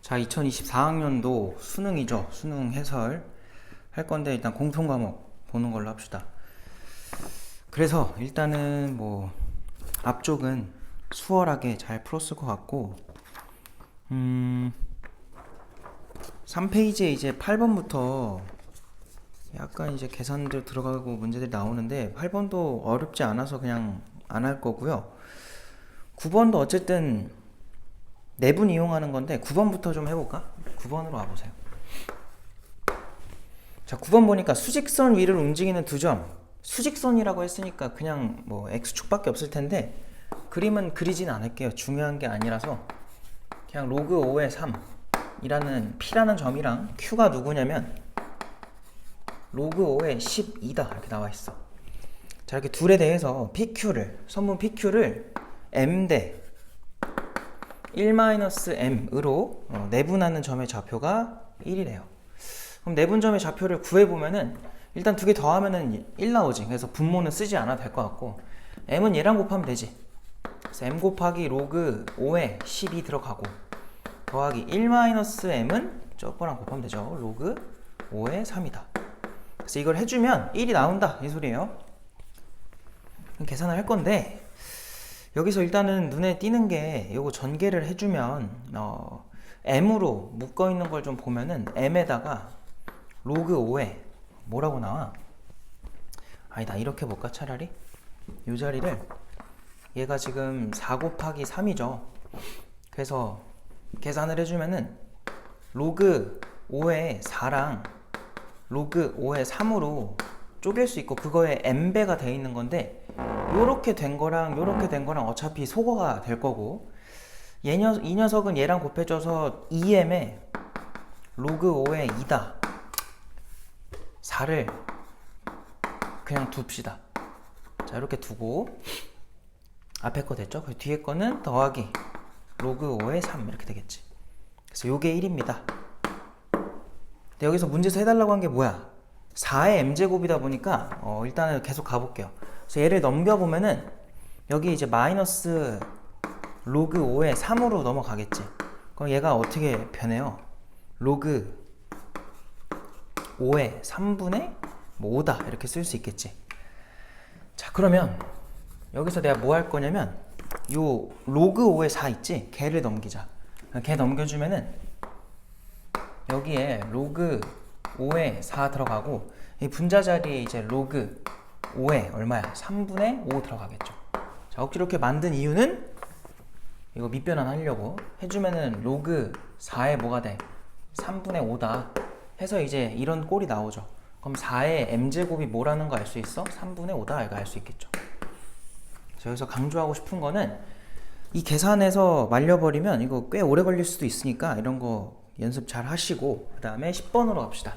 자, 2024학년도 수능이죠. 수능 해설 할 건데 일단 공통 과목 보는 걸로 합시다. 그래서 일단은 뭐 앞쪽은 수월하게 잘 풀었을 것 같고 3페이지에 이제 8번부터 약간 이제 계산들 들어가고 문제들이 나오는데 8번도 어렵지 않아서 그냥 안 할 거고요. 9번도 어쨌든 내분 이용하는 건데 9번부터 좀 해볼까? 9번으로 와보세요. 자, 9번 보니까 수직선 위를 움직이는 두 점. 수직선이라고 했으니까 그냥 뭐 X축밖에 없을 텐데 그림은 그리진 않을게요. 중요한 게 아니라서 그냥 로그 5의 3이라는 P라는 점이랑 Q가 누구냐면 로그 5의 12다 이렇게 나와 있어. 자, 이렇게 둘에 대해서 PQ를 선분 PQ를 M 대 1-m으로 내분하는 점의 좌표가 1이래요. 그럼 내분점의 좌표를 구해보면은 일단 두 개 더하면은 1 나오지. 그래서 분모는 쓰지 않아도 될 것 같고 m은 얘랑 곱하면 되지. 그래서 m 곱하기 로그 5에 12 들어가고 더하기 1-m은 저거랑 곱하면 되죠. 로그 5에 3이다. 그래서 이걸 해주면 1이 나온다 이 소리예요. 계산을 할 건데 여기서 일단은 눈에 띄는 게 요거 전개를 해주면 m으로 묶어있는 걸 좀 보면은 m에다가 로그 5에 뭐라고 나와? 아니다, 이렇게 볼까 차라리? 요 자리를 얘가 지금 4 곱하기 3이죠. 그래서 계산을 해주면은 로그 5에 4랑 로그 5에 3으로 쪼갤 수 있고 그거에 m배가 돼 있는 건데 요렇게 된 거랑 요렇게 된 거랑 어차피 소거가 될 거고 이 녀석은 얘랑 곱해져서 2m에 로그 5에 2다 4를 그냥 둡시다. 자, 이렇게 두고 앞에 거 됐죠? 그 뒤에 거는 더하기 로그 5에 3 이렇게 되겠지. 그래서 요게 1입니다. 근데 여기서 문제에서 해달라고 한 게 뭐야? 4의 m제곱이다 보니까 일단은 계속 가볼게요. 그래서 얘를 넘겨보면은 여기 이제 마이너스 로그 5에 3으로 넘어가겠지. 그럼 얘가 어떻게 변해요? 로그 5에 3분의 뭐 5다 이렇게 쓸 수 있겠지. 자, 그러면 여기서 내가 뭐 할 거냐면 요 로그 5에 4 있지? 걔를 넘기자. 걔 넘겨주면은 여기에 로그 5에 4 들어가고 이 분자 자리에 이제 로그 5에 얼마야? 3분의 5 들어가겠죠. 자, 억지로 이렇게 만든 이유는 이거 밑변환 하려고 해주면은 로그 4에 뭐가 돼? 3분의 5다 해서 이제 이런 꼴이 나오죠. 그럼 4의 m제곱이 뭐라는 거 알 수 있어? 3분의 5다 이거 알 수 있겠죠. 그래서 여기서 강조하고 싶은 거는 이 계산에서 말려버리면 이거 꽤 오래 걸릴 수도 있으니까 이런 거 연습 잘 하시고 그 다음에 10번으로 갑시다.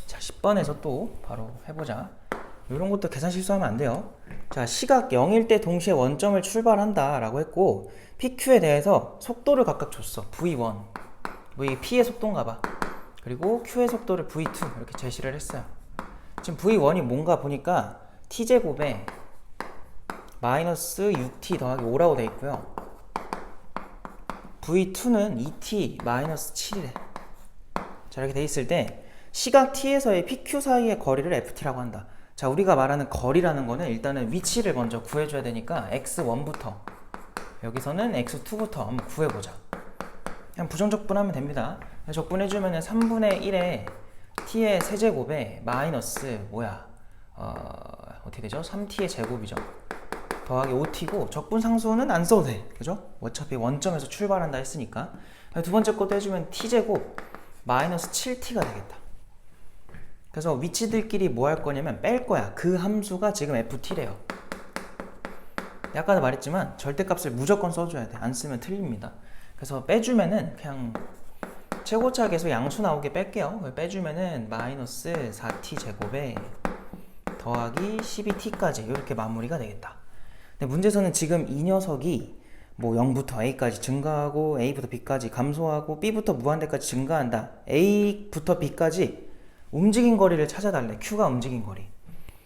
자, 10번에서 또 바로 해보자. 이런 것도 계산 실수하면 안 돼요. 자, 시각 0일 때 동시에 원점을 출발한다 라고 했고 PQ에 대해서 속도를 각각 줬어. V1 뭐 이게 P의 속도인가 봐. 그리고 Q의 속도를 V2 이렇게 제시를 했어요. 지금 V1이 뭔가 보니까 T제곱에 마이너스 6T 더하기 5라고 돼 있고요. V2는 2T 마이너스 7이래. 자, 이렇게 돼 있을 때 시각 T에서의 PQ 사이의 거리를 FT라고 한다. 자, 우리가 말하는 거리라는 거는 일단은 위치를 먼저 구해줘야 되니까 X1부터 여기서는 X2부터 한번 구해보자. 그냥 부정적분하면 됩니다. 적분해주면 3분의 1에 T의 세제곱에 마이너스 뭐야 어떻게 되죠? 3T의 제곱이죠. 더하기 5T고 적분상수는 안 써도 돼. 그죠? 어차피 원점에서 출발한다 했으니까 두 번째 것도 해주면 T제곱 마이너스 7T가 되겠다. 그래서 위치들끼리 뭐 할 거냐면 뺄 거야. 그 함수가 지금 FT래요. 아까도 말했지만 절대값을 무조건 써줘야 돼. 안 쓰면 틀립니다. 그래서 빼주면은 그냥 최고차 계속 양수 나오게 뺄게요. 빼주면은 마이너스 4t 제곱에 더하기 12t까지 이렇게 마무리가 되겠다. 근데 문제에서는 지금 이 녀석이 뭐 0부터 a까지 증가하고 a부터 b까지 감소하고 b부터 무한대까지 증가한다. a부터 b까지 움직인 거리를 찾아달래. q가 움직인 거리.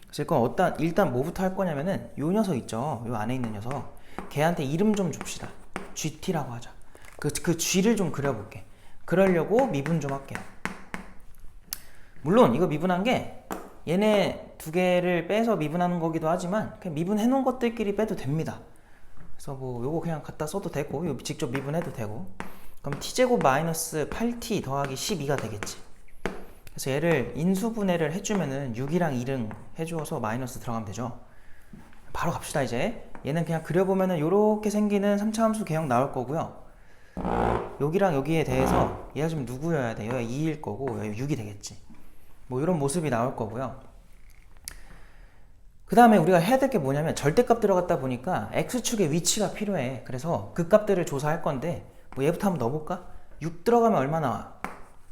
그래서 일단 뭐부터 할 거냐면은 요 녀석 있죠. 요 안에 있는 녀석. 걔한테 이름 좀 줍시다. gt라고 하자. 그 쥐를 좀 그려볼게. 그러려고 미분 좀 할게요. 물론 이거 미분한 게 얘네 두 개를 빼서 미분하는 거기도 하지만 그냥 미분해 놓은 것들끼리 빼도 됩니다. 그래서 뭐 요거 그냥 갖다 써도 되고 요 직접 미분해도 되고. 그럼 t제곱 마이너스 8t 더하기 12가 되겠지. 그래서 얘를 인수분해를 해주면은 6이랑 1은 해주어서 마이너스 들어가면 되죠. 바로 갑시다. 이제 얘는 그냥 그려보면은 요렇게 생기는 3차 함수 개형 나올 거고요. 여기랑 여기에 대해서 얘가 지금 누구여야 돼? 얘가 2일 거고 얘가 6이 되겠지. 뭐 이런 모습이 나올 거고요. 그 다음에 우리가 해야 될 게 뭐냐면 절대값 들어갔다 보니까 x축의 위치가 필요해. 그래서 그 값들을 조사할 건데 뭐 얘부터 한번 넣어볼까? 6 들어가면 얼마 나와?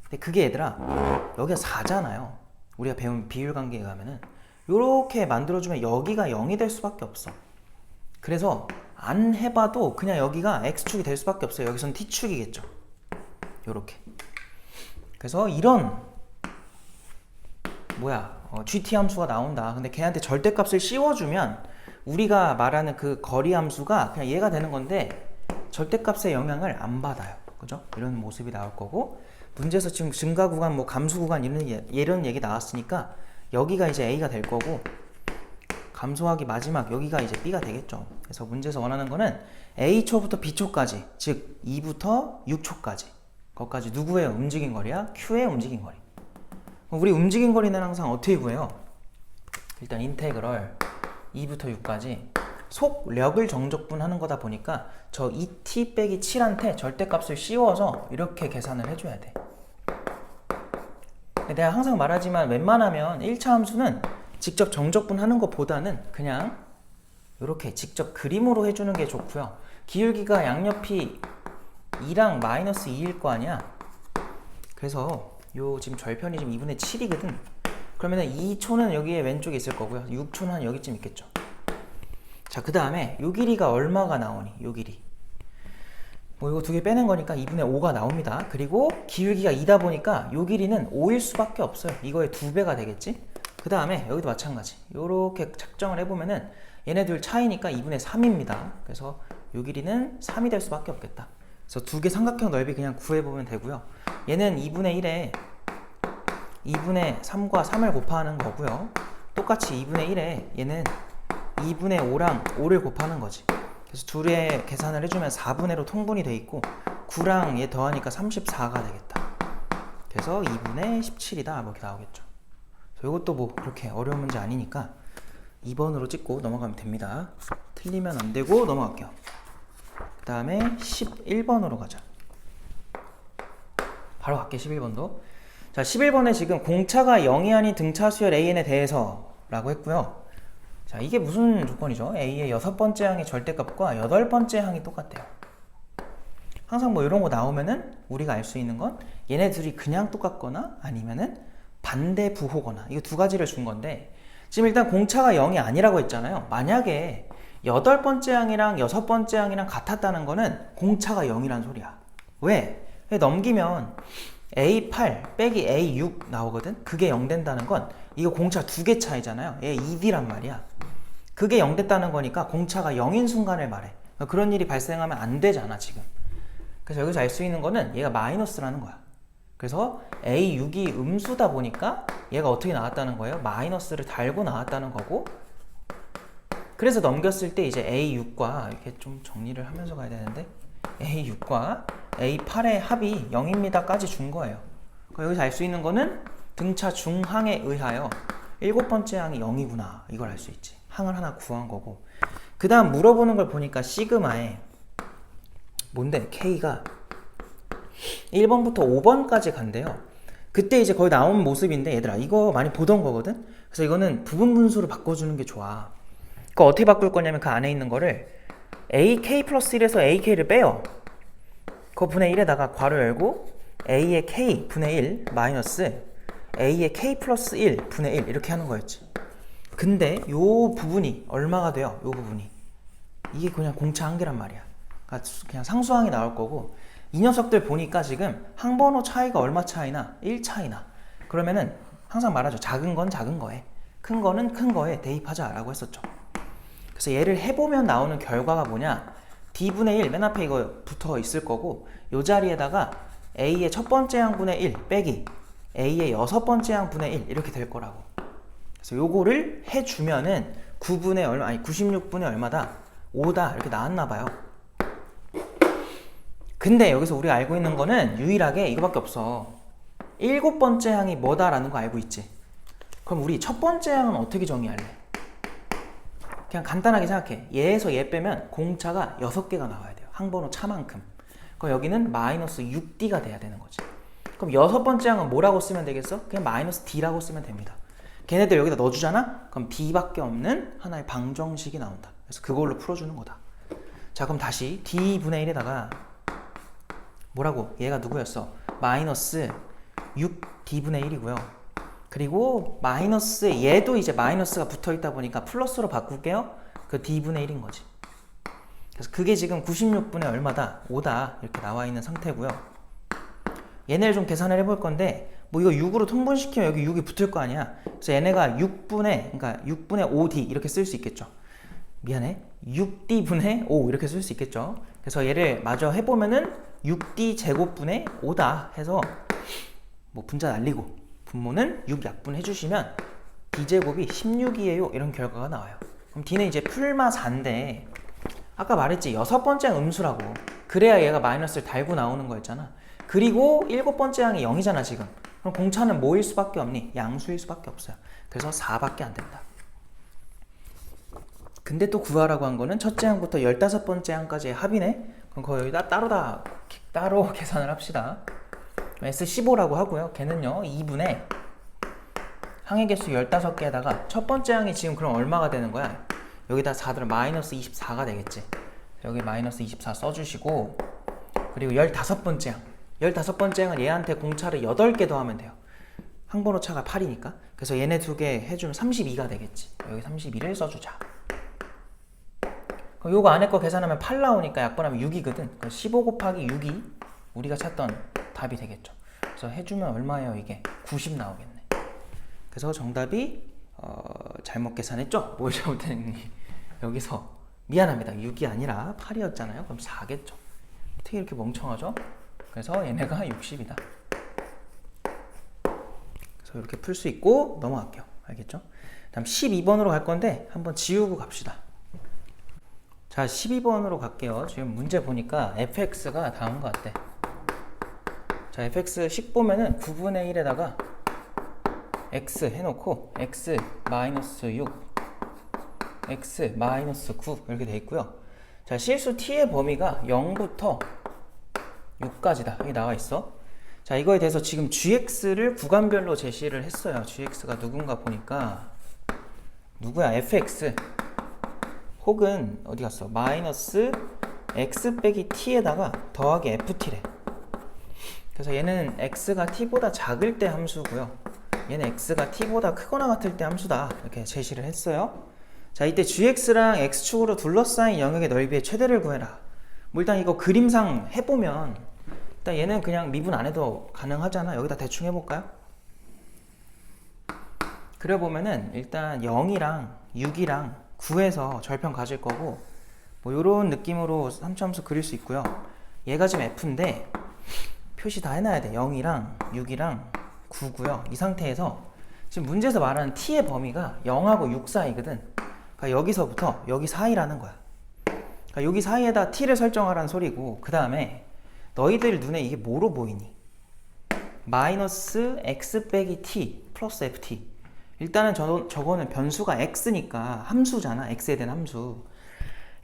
근데 그게 얘들아 여기가 4잖아요. 우리가 배운 비율관계에 가면은 요렇게 만들어주면 여기가 0이 될 수밖에 없어. 그래서 안 해봐도 그냥 여기가 x축이 될 수밖에 없어요. 여기선 t축이겠죠. 요렇게. 그래서 이런 gt 함수가 나온다. 근데 걔한테 절대값을 씌워주면 우리가 말하는 그 거리 함수가 그냥 얘가 되는 건데 절대값의 영향을 안 받아요. 그죠? 이런 모습이 나올 거고 문제에서 지금 증가 구간, 뭐 감수 구간 이런 얘기 나왔으니까 여기가 이제 a가 될 거고 감소하기 마지막 여기가 이제 b가 되겠죠. 그래서 문제에서 원하는 거는 a초부터 b초까지, 즉 2부터 6초까지 거기까지 누구의 움직인 거리야? q의 움직인 거리. 우리 움직인 거리는 항상 어떻게 구해요? 일단 인테그럴 2부터 6까지 속력을 정적분하는 거다 보니까 저 2t 빼기 7한테 절대값을 씌워서 이렇게 계산을 해줘야 돼. 내가 항상 말하지만 웬만하면 1차 함수는 직접 정적분하는 것보다는 그냥 이렇게 직접 그림으로 해주는 게 좋고요. 기울기가 양옆이 2랑 마이너스 2일 거 아니야. 그래서 요 지금 절편이 지금 2분의 7이거든. 그러면은 2초는 여기에 왼쪽에 있을 거고요. 6초는 한 여기쯤 있겠죠. 자, 그 다음에 요 길이가 얼마가 나오니? 요 길이. 뭐 이거 두 개 빼낸 거니까 2분의 5가 나옵니다. 그리고 기울기가 2다 보니까 요 길이는 5일 수밖에 없어요. 이거의 2배가 되겠지? 그 다음에 여기도 마찬가지. 요렇게 작정을 해보면은 얘네들 차이니까 2분의 3입니다. 그래서 요 길이는 3이 될 수밖에 없겠다. 그래서 두 개 삼각형 넓이 그냥 구해보면 되고요. 얘는 2분의 1에 2분의 3과 3을 곱하는 거고요. 똑같이 2분의 1에 얘는 2분의 5랑 5를 곱하는 거지. 그래서 둘의 계산을 해주면 4분의로 통분이 돼 있고 9랑 얘 더하니까 34가 되겠다. 그래서 2분의 17이다. 뭐 이렇게 나오겠죠. 이것도 뭐 그렇게 어려운 문제 아니니까 2번으로 찍고 넘어가면 됩니다. 틀리면 안 되고 넘어갈게요. 그 다음에 11번으로 가자. 바로 갈게. 11번도. 자, 11번에 지금 공차가 0이 아닌 등차 수열 AN에 대해서 라고 했고요. 자, 이게 무슨 조건이죠? A의 6번째 항의 절대값과 8번째 항이 똑같대요. 항상 뭐 이런 거 나오면은 우리가 알 수 있는 건 얘네들이 그냥 똑같거나 아니면은 반대 부호거나 이거 두 가지를 준 건데 지금 일단 공차가 0이 아니라고 했잖아요. 만약에 8번째 항이랑 6번째 항이랑 같았다는 거는 공차가 0이란 소리야. 왜? 넘기면 A8 빼기 A6 나오거든? 그게 0 된다는 건 이거 공차 두 개 차이잖아요. 얘 2D란 말이야. 그게 0 됐다는 거니까 공차가 0인 순간을 말해. 그런 일이 발생하면 안 되잖아 지금. 그래서 여기서 알 수 있는 거는 얘가 마이너스라는 거야. 그래서 A6이 음수다 보니까 얘가 어떻게 나왔다는 거예요? 마이너스를 달고 나왔다는 거고, 그래서 넘겼을 때 이제 A6과 이렇게 좀 정리를 하면서 가야 되는데 A6과 A8의 합이 0입니다까지 준 거예요. 여기서 알 수 있는 거는 등차 중항에 의하여 7번째 항이 0이구나 이걸 알 수 있지. 항을 하나 구한 거고, 그 다음 물어보는 걸 보니까 시그마에 뭔데? K가 1번부터 5번까지 간대요. 그때 이제 거의 나온 모습인데 얘들아 이거 많이 보던 거거든? 그래서 이거는 부분 분수로 바꿔주는 게 좋아. 그거 어떻게 바꿀 거냐면 그 안에 있는 거를 AK 플러스 1에서 AK를 빼요. 그거 분의 1에다가 괄호 열고 A의 K 분의 1 마이너스 A의 K 플러스 1 분의 1 이렇게 하는 거였지. 근데 요 부분이 얼마가 돼요? 요 부분이 이게 그냥 공차 한 개란 말이야. 그러니까 그냥 상수항이 나올 거고, 이 녀석들 보니까 지금 항번호 차이가 얼마 차이나? 1 차이나. 그러면은 항상 말하죠. 작은 건 작은 거에, 큰 거는 큰 거에 대입하자 라고 했었죠. 그래서 얘를 해보면 나오는 결과가 뭐냐, d분의 1 맨 앞에 이거 붙어 있을 거고 요 자리에다가 a의 첫 번째 항분의 1 빼기 a의 여섯 번째 항분의 1 이렇게 될 거라고. 그래서 요거를 해주면은 9분의 얼마, 아니 96분의 얼마다? 5다 이렇게 나왔나 봐요. 근데 여기서 우리가 알고 있는 거는 유일하게 이거밖에 없어. 일곱 번째 항이 뭐다라는 거 알고 있지? 그럼 우리 첫 번째 항은 어떻게 정의할래? 그냥 간단하게 생각해. 얘에서 얘 빼면 공차가 6개가 나와야 돼요. 항번호 차만큼. 그럼 여기는 마이너스 6d가 돼야 되는 거지. 그럼 여섯 번째 항은 뭐라고 쓰면 되겠어? 그냥 마이너스 d라고 쓰면 됩니다. 걔네들 여기다 넣어주잖아? 그럼 d밖에 없는 하나의 방정식이 나온다. 그래서 그걸로 풀어주는 거다. 자, 그럼 다시 d분의 1에다가 뭐라고? 얘가 누구였어? 마이너스 6d분의 1이고요. 그리고 마이너스 얘도 이제 마이너스가 붙어있다 보니까 플러스로 바꿀게요. 그 d분의 1인 거지. 그래서 그게 지금 96분의 얼마다? 5다 이렇게 나와 있는 상태고요. 얘네를 좀 계산을 해볼 건데 뭐 이거 6으로 통분시키면 여기 6이 붙을 거 아니야. 그래서 얘네가 6분의 5d 이렇게 쓸 수 있겠죠. 미안해. 6d분의 5 이렇게 쓸 수 있겠죠. 그래서 얘를 마저 해보면은 6d 제곱분의 5다 해서 뭐 분자 날리고 분모는 6약분 해주시면 d제곱이 16이에요 이런 결과가 나와요. 그럼 d는 이제 풀마 4인데 아까 말했지 여섯 번째 음수라고. 그래야 얘가 마이너스를 달고 나오는 거였잖아. 그리고 일곱 번째 항이 0이잖아 지금. 그럼 공차는 뭐일 수밖에 없니? 양수일 수밖에 없어요. 그래서 4밖에 안 된다. 근데 또 구하라고 한 거는 첫째 항부터 15번째 항까지의 합이네? 그럼 거의 따로 계산을 합시다. S15라고 하고요. 걔는요 2분의 항의 개수 15개에다가 첫 번째 항이 지금 그럼 얼마가 되는 거야? 여기다 4들은 마이너스 24가 되겠지. 여기 마이너스 24 써주시고 그리고 15번째 항 15번째 항은 얘한테 공차를 8개 더하면 돼요. 항번호 차가 8이니까. 그래서 얘네 두 개 해주면 32가 되겠지. 여기 32를 써주자. 그럼 요거 안에 거 계산하면 8 나오니까 약분하면 6이거든. 15 곱하기 6이 우리가 찾던 답이 되겠죠. 그래서 해주면 얼마예요 이게? 90 나오겠네. 그래서 정답이 잘못 계산했죠? 뭘 잘못했니? 여기서 미안합니다. 6이 아니라 8이었잖아요. 그럼 4겠죠. 어떻게 이렇게 멍청하죠? 그래서 얘네가 60이다. 그래서 이렇게 풀 수 있고 넘어갈게요. 알겠죠? 다음 12번으로 갈 건데 한번 지우고 갑시다. 자, 12번으로 갈게요. 지금 문제 보니까 fx가 다음 것 같아. 자, fx10 보면은 9분의 1에다가 x 해놓고 x 마이너스 6 x 마이너스 9 이렇게 돼 있고요. 자, 실수 t의 범위가 0부터 6까지다. 여기 나와 있어. 자, 이거에 대해서 지금 gx를 구간별로 제시를 했어요. gx가 누군가 보니까 누구야? fx 혹은 어디 갔어? 마이너스 x 빼기 t에다가 더하기 ft래. 그래서 얘는 x가 t보다 작을 때 함수고요. 얘는 x가 t보다 크거나 같을 때 함수다. 이렇게 제시를 했어요. 자, 이때 gx랑 x축으로 둘러싸인 영역의 넓이의 최대를 구해라. 뭐 일단 이거 그림상 해보면 일단 얘는 그냥 미분 안 해도 가능하잖아. 여기다 대충 해볼까요? 그려보면은 일단 0이랑 6이랑 9에서 절편 가질 거고 뭐 요런 느낌으로 3차함수 그릴 수 있고요. 얘가 지금 f인데 표시 다 해놔야 돼. 0이랑 6이랑 9고요. 이 상태에서 지금 문제에서 말하는 t의 범위가 0하고 6 사이거든. 그러니까 여기서부터 여기 사이라는 거야. 그러니까 여기 사이에다 t를 설정하라는 소리고 그 다음에 너희들 눈에 이게 뭐로 보이니? 마이너스 x 빼기 t 플러스 ft. 일단은 저거는 변수가 x니까 함수잖아. x에 대한 함수.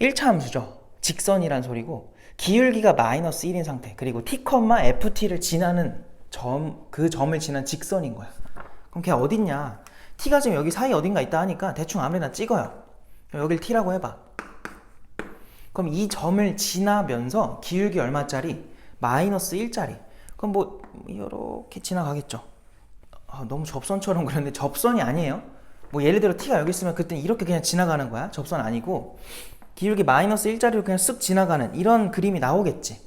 1차 함수죠. 직선이란 소리고 기울기가 마이너스 1인 상태. 그리고 t, ft를 지나는 그 점을 지난 직선인 거야. 그럼 걔 어딨냐? t가 지금 여기 사이 어딘가 있다 하니까 대충 아무래나 찍어요. 여길 t라고 해봐. 그럼 이 점을 지나면서 기울기 얼마짜리? 마이너스 1짜리. 그럼 뭐 이렇게 지나가겠죠. 너무 접선처럼 그랬는데 접선이 아니에요. 뭐 예를 들어 t가 여기 있으면 그때는 이렇게 그냥 지나가는 거야. 접선 아니고 기울기 마이너스 1짜리로 그냥 쓱 지나가는 이런 그림이 나오겠지.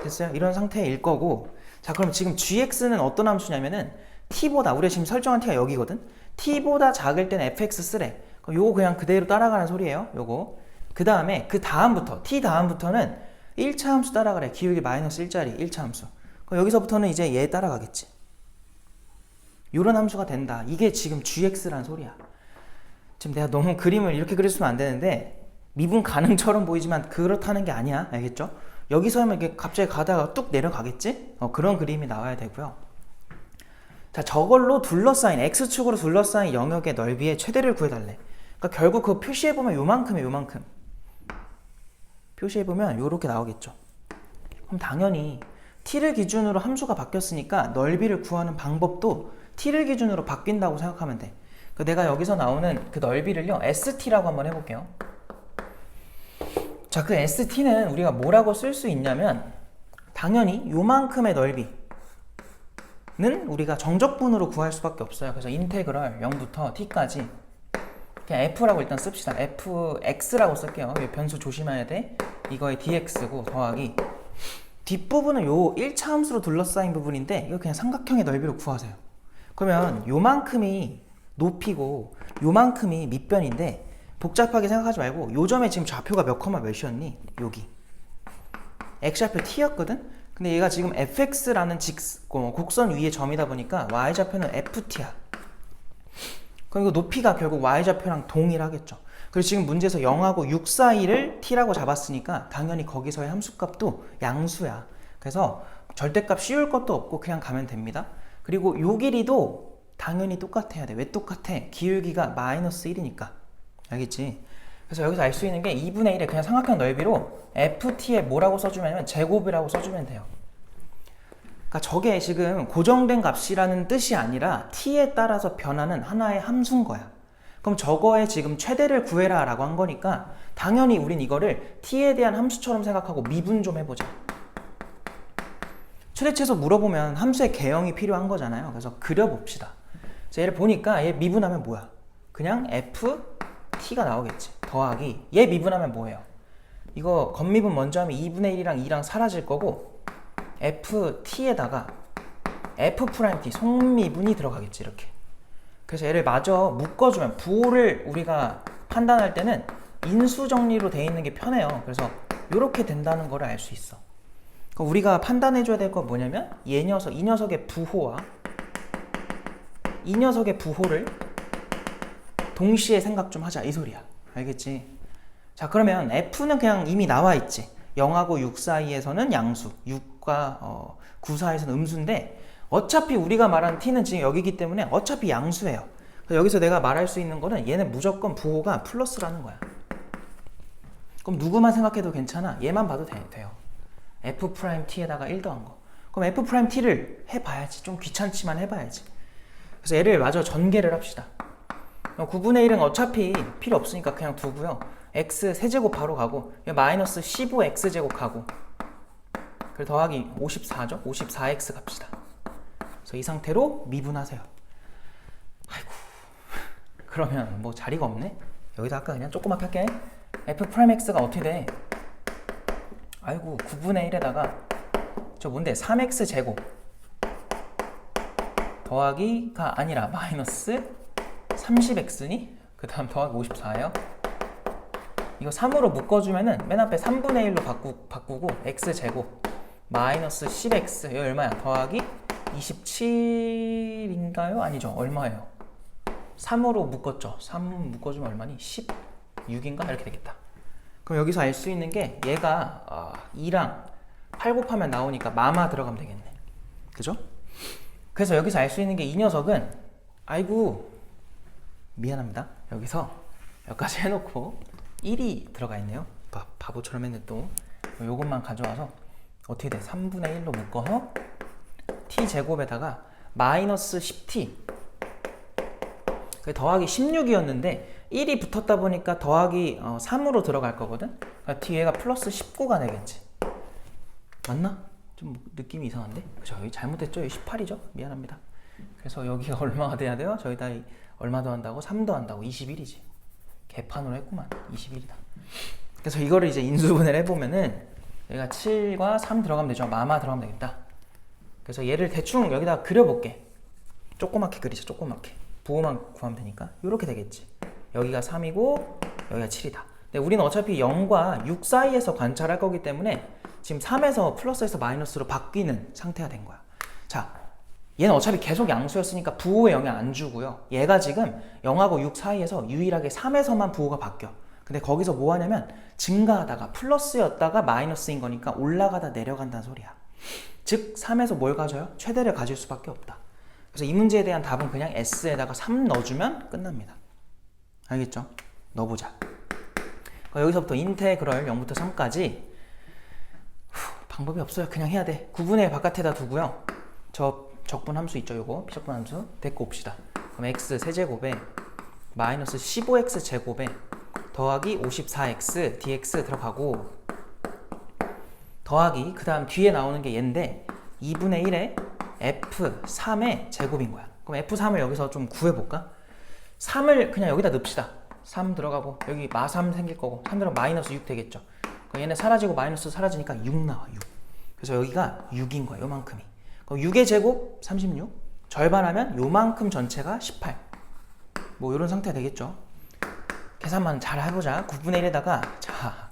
됐어요? 이런 상태일 거고. 자, 그럼 지금 gx는 어떤 함수냐면은 t보다 우리가 지금 설정한 t가 여기거든. t보다 작을 때는 fx 쓰래. 그럼 요거 그냥 그대로 따라가는 소리예요. 요거 그 다음에 그 다음부터 t 다음부터는 1차 함수 따라가래. 기울기 마이너스 1짜리 1차 함수. 그럼 여기서부터는 이제 얘 따라가겠지. 요런 함수가 된다. 이게 지금 gx란 소리야. 지금 내가 너무 그림을 이렇게 그렸으면 안 되는데 미분 가능처럼 보이지만 그렇다는 게 아니야. 알겠죠? 여기서 하면 이게 갑자기 가다가 뚝 내려가겠지? 그런 그림이 나와야 되고요. 자, 저걸로 둘러싸인 x축으로 둘러싸인 영역의 넓이의 최대를 구해달래. 그러니까 결국 그거 표시해보면 요만큼이에요. 요만큼. 표시해보면 요렇게 나오겠죠. 그럼 당연히 t를 기준으로 함수가 바뀌었으니까 넓이를 구하는 방법도 t를 기준으로 바뀐다고 생각하면 돼. 내가 여기서 나오는 그 넓이를요, st라고 한번 해볼게요. 자, 그 st는 우리가 뭐라고 쓸 수 있냐면 당연히 요만큼의 넓이는 우리가 정적분으로 구할 수밖에 없어요. 그래서 인테그럴 0부터 t까지 그냥 f라고 일단 씁시다. fx라고 쓸게요. 변수 조심해야 돼. 이거의 dx고 더하기 뒷부분은 요 1차 함수로 둘러싸인 부분인데 이거 그냥 삼각형의 넓이로 구하세요. 그러면 요만큼이 높이고 요만큼이 밑변인데 복잡하게 생각하지 말고 요 점에 지금 좌표가 몇 컴마 몇이었니? 여기 x좌표 t였거든? 근데 얘가 지금 fx라는 곡선 위의 점이다 보니까 y좌표는 ft야. 그럼 이거 높이가 결국 y좌표랑 동일하겠죠. 그리고 지금 문제에서 0하고 6 사이를 t라고 잡았으니까 당연히 거기서의 함수값도 양수야. 그래서 절대값 씌울 것도 없고 그냥 가면 됩니다. 그리고 요 길이도 당연히 똑같아야 돼. 왜 똑같아? 기울기가 마이너스 1이니까. 알겠지? 그래서 여기서 알 수 있는 게 2분의 1의 그냥 삼각형 넓이로 ft에 뭐라고 써주면 제곱이라고 써주면 돼요. 그러니까 저게 지금 고정된 값이라는 뜻이 아니라 t에 따라서 변하는 하나의 함수인 거야. 그럼 저거에 지금 최대를 구해라 라고 한 거니까 당연히 우린 이거를 t에 대한 함수처럼 생각하고 미분 좀 해보자. 최대치에서 물어보면 함수의 개형이 필요한 거잖아요. 그래서 그려봅시다. 그래서 얘를 보니까 얘 미분하면 뭐야? 그냥 ft가 나오겠지. 더하기 얘 미분하면 뭐예요? 이거 겉미분 먼저 하면 2분의 1이랑 2랑 사라질 거고 ft에다가 f't 속미분이 들어가겠지. 이렇게. 그래서 얘를 마저 묶어주면 부호를 우리가 판단할 때는 인수정리로 돼 있는 게 편해요. 그래서 이렇게 된다는 걸 알 수 있어. 그러니까 우리가 판단해줘야 될 건 뭐냐면 이 녀석의 부호와 이 녀석의 부호를 동시에 생각 좀 하자 이 소리야. 알겠지? 자, 그러면 f는 그냥 이미 나와 있지. 0하고 6 사이에서는 양수, 6과 9 사이에서는 음수인데 어차피 우리가 말한 t는 지금 여기기 때문에 어차피 양수예요. 그래서 여기서 내가 말할 수 있는 거는 얘는 무조건 부호가 플러스라는 거야. 그럼 누구만 생각해도 괜찮아. 얘만 봐도 돼요. f't에다가 1 더한 거. 그럼 f't를 해봐야지. 좀 귀찮지만 해봐야지. 그래서 얘를 마저 전개를 합시다. 9분의 1은 어차피 필요 없으니까 그냥 두고요. x 세제곱 바로 가고 마이너스 15x제곱 가고 그리고 더하기 54죠? 54x 갑시다. 그래서 이 상태로 미분하세요. 아이고 그러면 뭐 자리가 없네? 여기다 아까 그냥 조그맣게 할게. f'x가 어떻게 돼? 아이고 9분의 1에다가 저 뭔데 3x제곱 더하기가 아니라 마이너스 30x니? 그 다음 더하기 54예요. 이거 3으로 묶어주면은 맨 앞에 3분의 1로 바꾸고 x제곱 마이너스 10x 이거 얼마야? 더하기 27인가요? 아니죠. 얼마예요? 3으로 묶었죠. 3 묶어주면 얼마니? 16인가? 이렇게 되겠다. 그럼 여기서 알 수 있는 게 얘가 2랑 8 곱하면 나오니까 마마 들어가면 되겠네. 그죠? 그래서 여기서 알 수 있는 게 이 녀석은 아이고 미안합니다. 여기서 여기까지 해놓고 1이 들어가 있네요. 바보처럼 했는데 또 요것만 가져와서 어떻게 돼? 3분의 1로 묶어서 t제곱에다가 마이너스 10t 더하기 16이었는데 1이 붙었다 보니까 더하기 3으로 들어갈 거거든? 그러니까 뒤에가 플러스 19가 되겠지. 맞나? 좀 느낌이 이상한데? 그죠? 여기 잘못했죠? 여기 18이죠? 미안합니다. 그래서 여기가 얼마가 돼야 돼요? 저기다 얼마 더한다고? 3 더한다고? 21이지. 개판으로 했구만. 21이다. 그래서 이거를 이제 인수분해를 해보면은 여기가 7과 3 들어가면 되죠. 마마 들어가면 되겠다. 그래서 얘를 대충 여기다 그려볼게. 조그맣게 그리자. 조그맣게. 부호만 구하면 되니까 이렇게 되겠지. 여기가 3이고 여기가 7이다. 근데 우리는 어차피 0과 6 사이에서 관찰할 거기 때문에 지금 3에서 플러스에서 마이너스로 바뀌는 상태가 된 거야. 자, 얘는 어차피 계속 양수였으니까 부호에 영향 안 주고요. 얘가 지금 0하고 6 사이에서 유일하게 3에서만 부호가 바뀌어. 근데 거기서 뭐 하냐면 증가하다가 플러스였다가 마이너스인 거니까 올라가다 내려간다는 소리야. 즉 3에서 뭘 가져요? 최대를 가질 수밖에 없다. 그래서 이 문제에 대한 답은 그냥 S에다가 3 넣어주면 끝납니다. 알겠죠? 넣어보자. 여기서부터 인테그럴 0부터 3까지 방법이 없어요. 그냥 해야 돼. 9분의 1 바깥에다 두고요. 저 적분 함수 있죠? 요거 비적분 함수 데리고 옵시다. 그럼 x 세제곱에 마이너스 15x 제곱에 더하기 54x dx 들어가고 더하기 그 다음 뒤에 나오는 게 얘인데 2분의 1에 f3의 제곱인 거야. 그럼 f3을 여기서 좀 구해볼까? 3을 그냥 여기다 넣읍시다. 3 들어가고 여기 마3 생길 거고 3 들어가면 마이너스 6 되겠죠. 그럼 얘네 사라지고 마이너스 사라지니까 6 나와. 6. 그래서 여기가 6인 거야. 요만큼이. 그럼 6의 제곱 36 절반하면 요만큼 전체가 18. 뭐 이런 상태 되겠죠. 계산만 잘 해보자. 9분의 1에다가 자,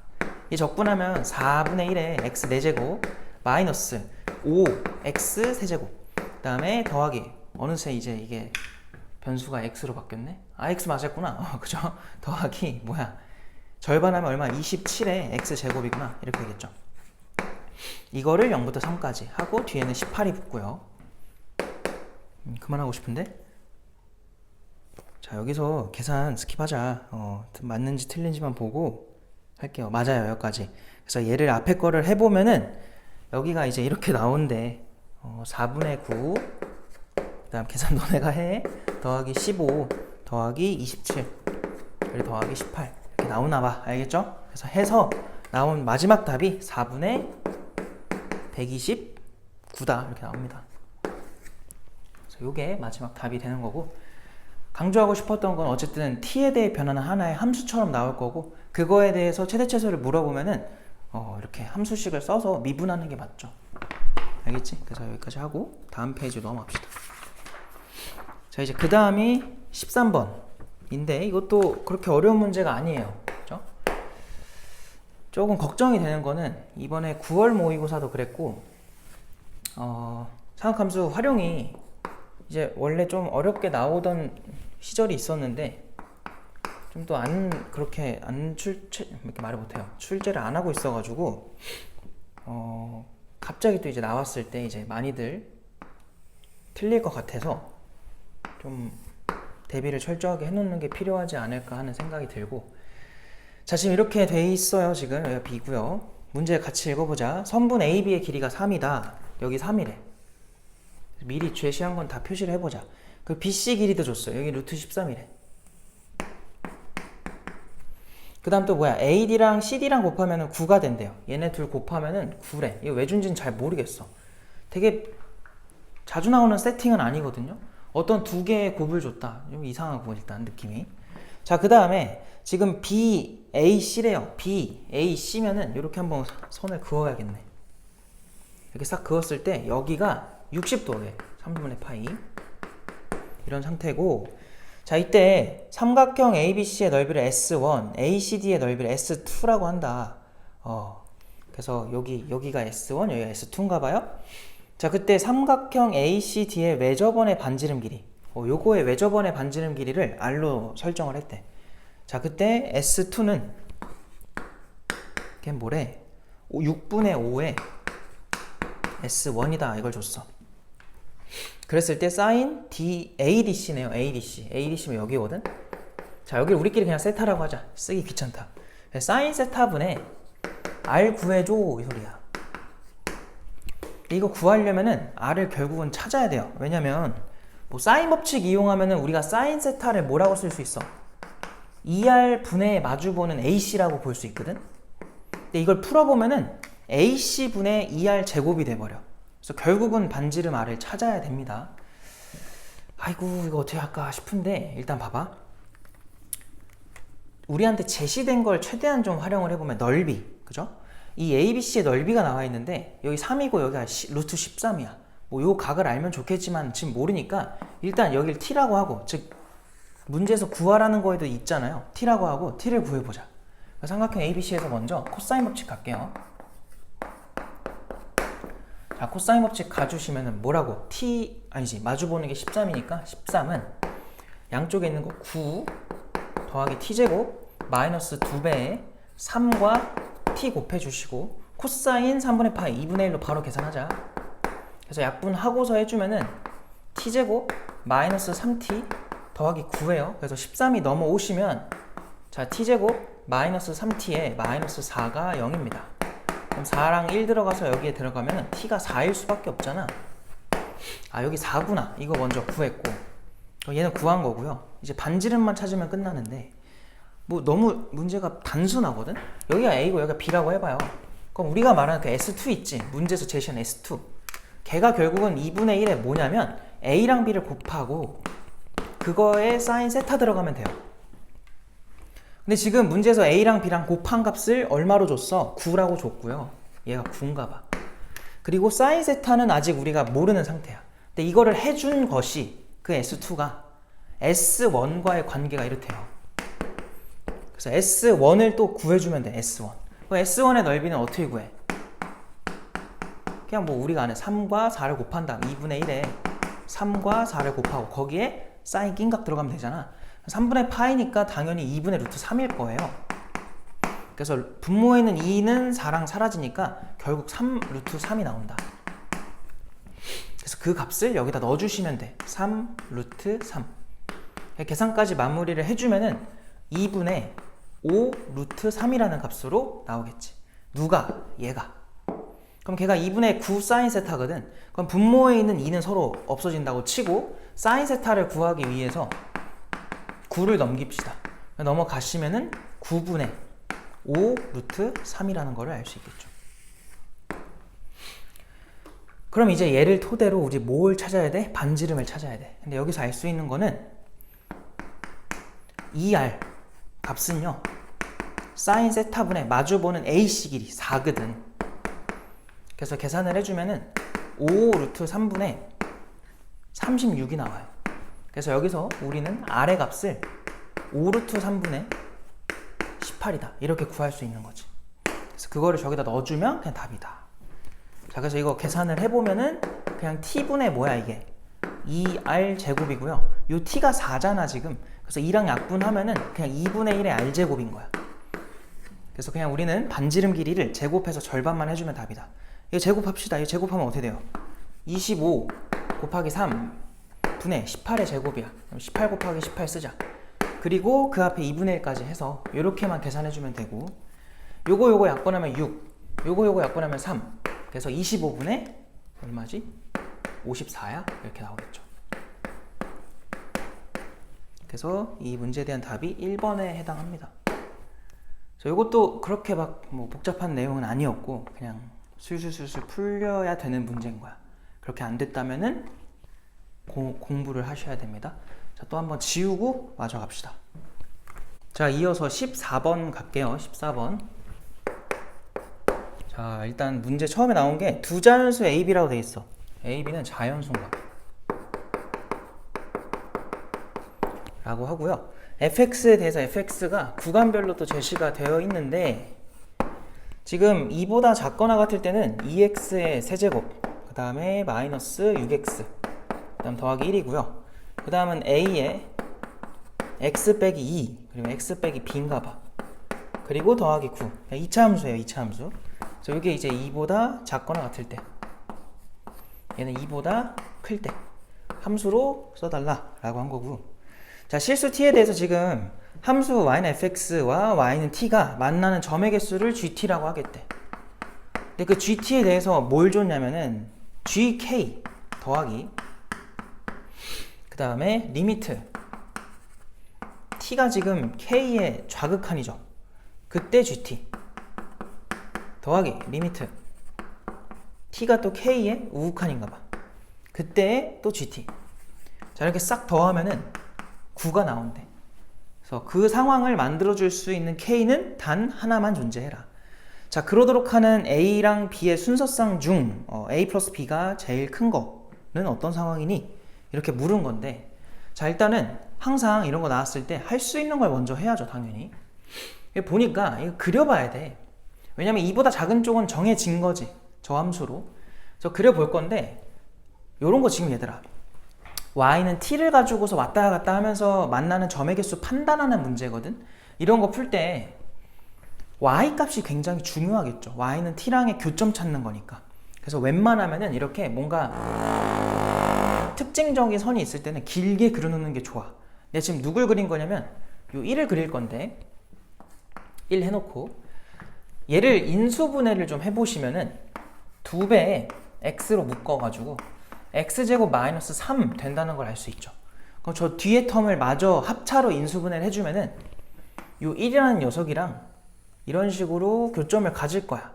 이 적분하면 4분의 1에 x 4제곱 마이너스 5x 세제곱 그 다음에 더하기 어느새 이제 이게 변수가 x로 바뀌었네. 아 x 맞았구나. 그죠? 더하기 뭐야 절반하면 얼마? 27에 x 제곱이구나. 이렇게 되겠죠. 이거를 0부터 3까지 하고 뒤에는 18이 붙고요. 그만하고 싶은데 자 여기서 계산 스킵하자. 맞는지 틀린지만 보고 할게요. 맞아요. 여기까지. 그래서 얘를 앞에 거를 해보면은 여기가 이제 이렇게 나온대. 4분의 9 그 다음 계산 너네가 해 더하기 15 더하기 27 그리고 더하기 18 이렇게 나오나봐. 알겠죠? 그래서 해서 나온 마지막 답이 4분의 129다 이렇게 나옵니다. 그래서 이게 마지막 답이 되는 거고 강조하고 싶었던 건 어쨌든 t에 대해 변하는 하나의 함수처럼 나올 거고 그거에 대해서 최대최소를 물어보면은 이렇게 함수식을 써서 미분하는 게 맞죠. 알겠지? 그래서 여기까지 하고 다음 페이지로 넘어갑시다. 자 이제 그 다음이 13번인데 이것도 그렇게 어려운 문제가 아니에요. 그렇죠? 조금 걱정이 되는 거는 이번에 9월 모의고사도 그랬고 사각함수 활용이 이제 원래 좀 어렵게 나오던 시절이 있었는데 좀 또 그렇게 이렇게 말을 못해요. 출제를 안 하고 있어가지고 갑자기 또 이제 나왔을 때 이제 많이들 틀릴 것 같아서 좀 대비를 철저하게 해놓는 게 필요하지 않을까 하는 생각이 들고 자 지금 이렇게 돼 있어요. 지금 여기가 B고요. 문제 같이 읽어보자. 선분 AB의 길이가 3이다. 여기 3이래. 미리 제시한 건 다 표시를 해보자. 그 BC 길이도 줬어요. 여기 루트 13이래. 그 다음 또 뭐야 AD랑 CD랑 곱하면 9가 된대요. 얘네 둘 곱하면 9래. 이거 왜 준지는 잘 모르겠어. 되게 자주 나오는 세팅은 아니거든요. 어떤 두 개의 곱을 줬다. 좀 이상하고 일단 느낌이. 자 그 다음에 지금 BAC래요. BAC면은 이렇게 한번 선을 그어야겠네. 이렇게 싹 그었을 때 여기가 60도래. 3분의 파이 이런 상태고 자 이때 삼각형 ABC의 넓이를 S1, ACD의 넓이를 S2라고 한다. 그래서 여기가 S1, 여기가 S2인가 봐요. 자 그때 삼각형 ACD의 외접원의 반지름 길이 요거의 외접원의 반지름 길이를 R로 설정을 했대. 자 그때 S2는 걔 뭐래 6분의 5에 S1이다 이걸 줬어. 그랬을 때 sin ADC네요. ADC면 여기거든. 자 여기를 우리끼리 그냥 세타라고 하자. 쓰기 귀찮다. sin 세타분의 R 구해줘 이 소리야. 이거 구하려면은 R을 결국은 찾아야 돼요. 왜냐면 뭐 사인 법칙 이용하면은 우리가 사인 세타를 뭐라고 쓸 수 있어? 2R 분의 마주보는 AC라고 볼 수 있거든. 근데 이걸 풀어보면은 AC 분의 2R 제곱이 돼버려. 그래서 결국은 반지름 R을 찾아야 됩니다. 아이고 이거 어떻게 할까 싶은데 일단 봐봐. 우리한테 제시된 걸 최대한 좀 활용을 해보면 넓이, 그죠? 이 ABC의 넓이가 나와 있는데 여기 3이고 여기가 루트 13이야. 뭐 요 각을 알면 좋겠지만 지금 모르니까 일단 여기를 T라고 하고 즉 문제에서 구하라는 거에도 있잖아요. T라고 하고 T를 구해보자. 삼각형 ABC에서 먼저 코사인 법칙 갈게요. 자, 코사인 법칙 가주시면은 뭐라고? 마주보는 게 13이니까 13은 양쪽에 있는 거 9 더하기 t제곱 마이너스 2배에 3과 t 곱해주시고 코사인 3분의 파이 2분의 1로 바로 계산하자. 그래서 약분하고서 해주면은 t제곱 마이너스 3t 더하기 9예요. 그래서 13이 넘어오시면 자 t제곱 마이너스 3t에 마이너스 4가 0입니다. 그럼 4랑 1 들어가서 여기에 들어가면 t가 4일 수밖에 없잖아. 아 여기 4구나. 이거 먼저 구했고 얘는 구한 거고요. 이제 반지름만 찾으면 끝나는데 뭐 너무 문제가 단순하거든. 여기가 A고 여기가 B라고 해봐요. 그럼 우리가 말하는 그 S2 있지, 문제에서 제시한 S2, 걔가 결국은 2분의 1에 뭐냐면 A랑 B를 곱하고 그거에 사인 세타 들어가면 돼요. 근데 지금 문제에서 A랑 B랑 곱한 값을 얼마로 줬어? 9라고 줬고요. 얘가 9인가 봐. 그리고 사인 세타는 아직 우리가 모르는 상태야. 근데 이거를 해준 것이 그 S2가 S1과의 관계가 이렇대요. 그래서 S1을 또 구해주면 돼. S1. 그 S1의 넓이는 어떻게 구해? 그냥 뭐 우리가 아는 3과 4를 곱한 다음 2분의 1에 3과 4를 곱하고 거기에 사인 낀각 들어가면 되잖아. 3분의 파이니까 당연히 2분의 루트 3일 거예요. 그래서 분모에 있는 2는 4랑 사라지니까 결국 3 루트 3이 나온다. 그래서 그 값을 여기다 넣어주시면 돼. 3 루트 3. 계산까지 마무리를 해주면은 2분의 5 루트 3이라는 값으로 나오겠지. 누가? 얘가. 그럼 걔가 2분의 9 사인 세타거든. 그럼 분모에 있는 2는 서로 없어진다고 치고 사인 세타를 구하기 위해서 9를 넘깁시다. 넘어가시면은 9분의 5 루트 3이라는 거를 알 수 있겠죠. 그럼 이제 얘를 토대로 우리 뭘 찾아야 돼? 반지름을 찾아야 돼. 근데 여기서 알 수 있는 거는 2R 값은요 사인 세타분의 마주보는 AC 길이 4거든. 그래서 계산을 해주면은 5 루트 3분의 36이 나와요. 그래서 여기서 우리는 R의 값을 5 루트 3분의 18이다 이렇게 구할 수 있는 거지. 그래서 그거를 저기다 넣어주면 그냥 답이다. 자, 그래서 이거 계산을 해보면은 그냥 t분의 뭐야 이게 2r 제곱이고요. 요 t가 4잖아 지금. 그래서 2랑 약분하면은 그냥 2분의 1의 r 제곱인 거야. 그래서 그냥 우리는 반지름 길이를 제곱해서 절반만 해주면 답이다. 이거 제곱합시다. 이거 제곱하면 어떻게 돼요? 25 곱하기 3 분의 18의 제곱이야. 그럼 18 곱하기 18 쓰자. 그리고 그 앞에 2분의 1까지 해서 이렇게만 계산해주면 되고 요거 약분하면 6 요거 약분하면 3 그래서 25분의 얼마지? 54야? 이렇게 나오겠죠. 그래서 이 문제에 대한 답이 1번에 해당합니다. 이것도 그렇게 막 뭐 복잡한 내용은 아니었고 그냥 술술술술 풀려야 되는 문제인 거야. 그렇게 안 됐다면은 공부를 하셔야 됩니다. 자, 또 한번 지우고 마저 갑시다. 자, 이어서 14번 갈게요. 14번. 자, 일단 문제 처음에 나온 게 두 자연수 AB라고 돼 있어. AB는 자연수인가 라고 하고요. fx에 대해서 fx가 구간별로 또 제시가 되어 있는데 지금 2보다 작거나 같을 때는 2x의 세제곱 그 다음에 마이너스 6x 그 다음 더하기 1이고요. 그 다음은 a의 x 빼기 2 그리고 x 빼기 b인가 봐. 그리고 더하기 9 2차 함수예요. 2차 함수. 그래서 이게 이제 2보다 작거나 같을 때 얘는 2보다 클 때 함수로 써달라 라고 한 거고. 자, 실수 t에 대해서 지금 함수 y는 fx와 y는 t가 만나는 점의 개수를 gt라고 하겠대. 근데 그 gt에 대해서 뭘 줬냐면은 gk 더하기 그 다음에 리미트 t가 지금 k의 좌극한이죠. 그때 gt 더하기 리미트 t가 또 k의 우극한인가 봐. 그때 또 gt. 자, 이렇게 싹 더하면은 9가 나온대. 그래서 그 상황을 만들어줄 수 있는 k는 단 하나만 존재해라. 자, 그러도록 하는 a랑 b의 순서상 중 a 플러스 b가 제일 큰 거는 어떤 상황이니? 이렇게 물은 건데 자, 일단은 항상 이런 거 나왔을 때 할 수 있는 걸 먼저 해야죠. 당연히. 보니까 이거 그려봐야 돼. 왜냐면 이보다 작은 쪽은 정해진 거지, 저 함수로. 그래서 그려볼 건데 요런 거 지금 얘들아, y는 t를 가지고서 왔다 갔다 하면서 만나는 점의 개수 판단하는 문제거든. 이런 거 풀 때 y 값이 굉장히 중요하겠죠. y는 t랑의 교점 찾는 거니까. 그래서 웬만하면은 이렇게 뭔가 특징적인 선이 있을 때는 길게 그려놓는 게 좋아. 내가 지금 누굴 그린 거냐면 요 1을 그릴 건데 1 해놓고 얘를 인수분해를 좀 해보시면은 2배에 x로 묶어가지고 x제곱 마이너스 3 된다는 걸 알 수 있죠. 그럼 저 뒤에 텀을 마저 합차로 인수분해를 해주면은 요 1이라는 녀석이랑 이런 식으로 교점을 가질 거야.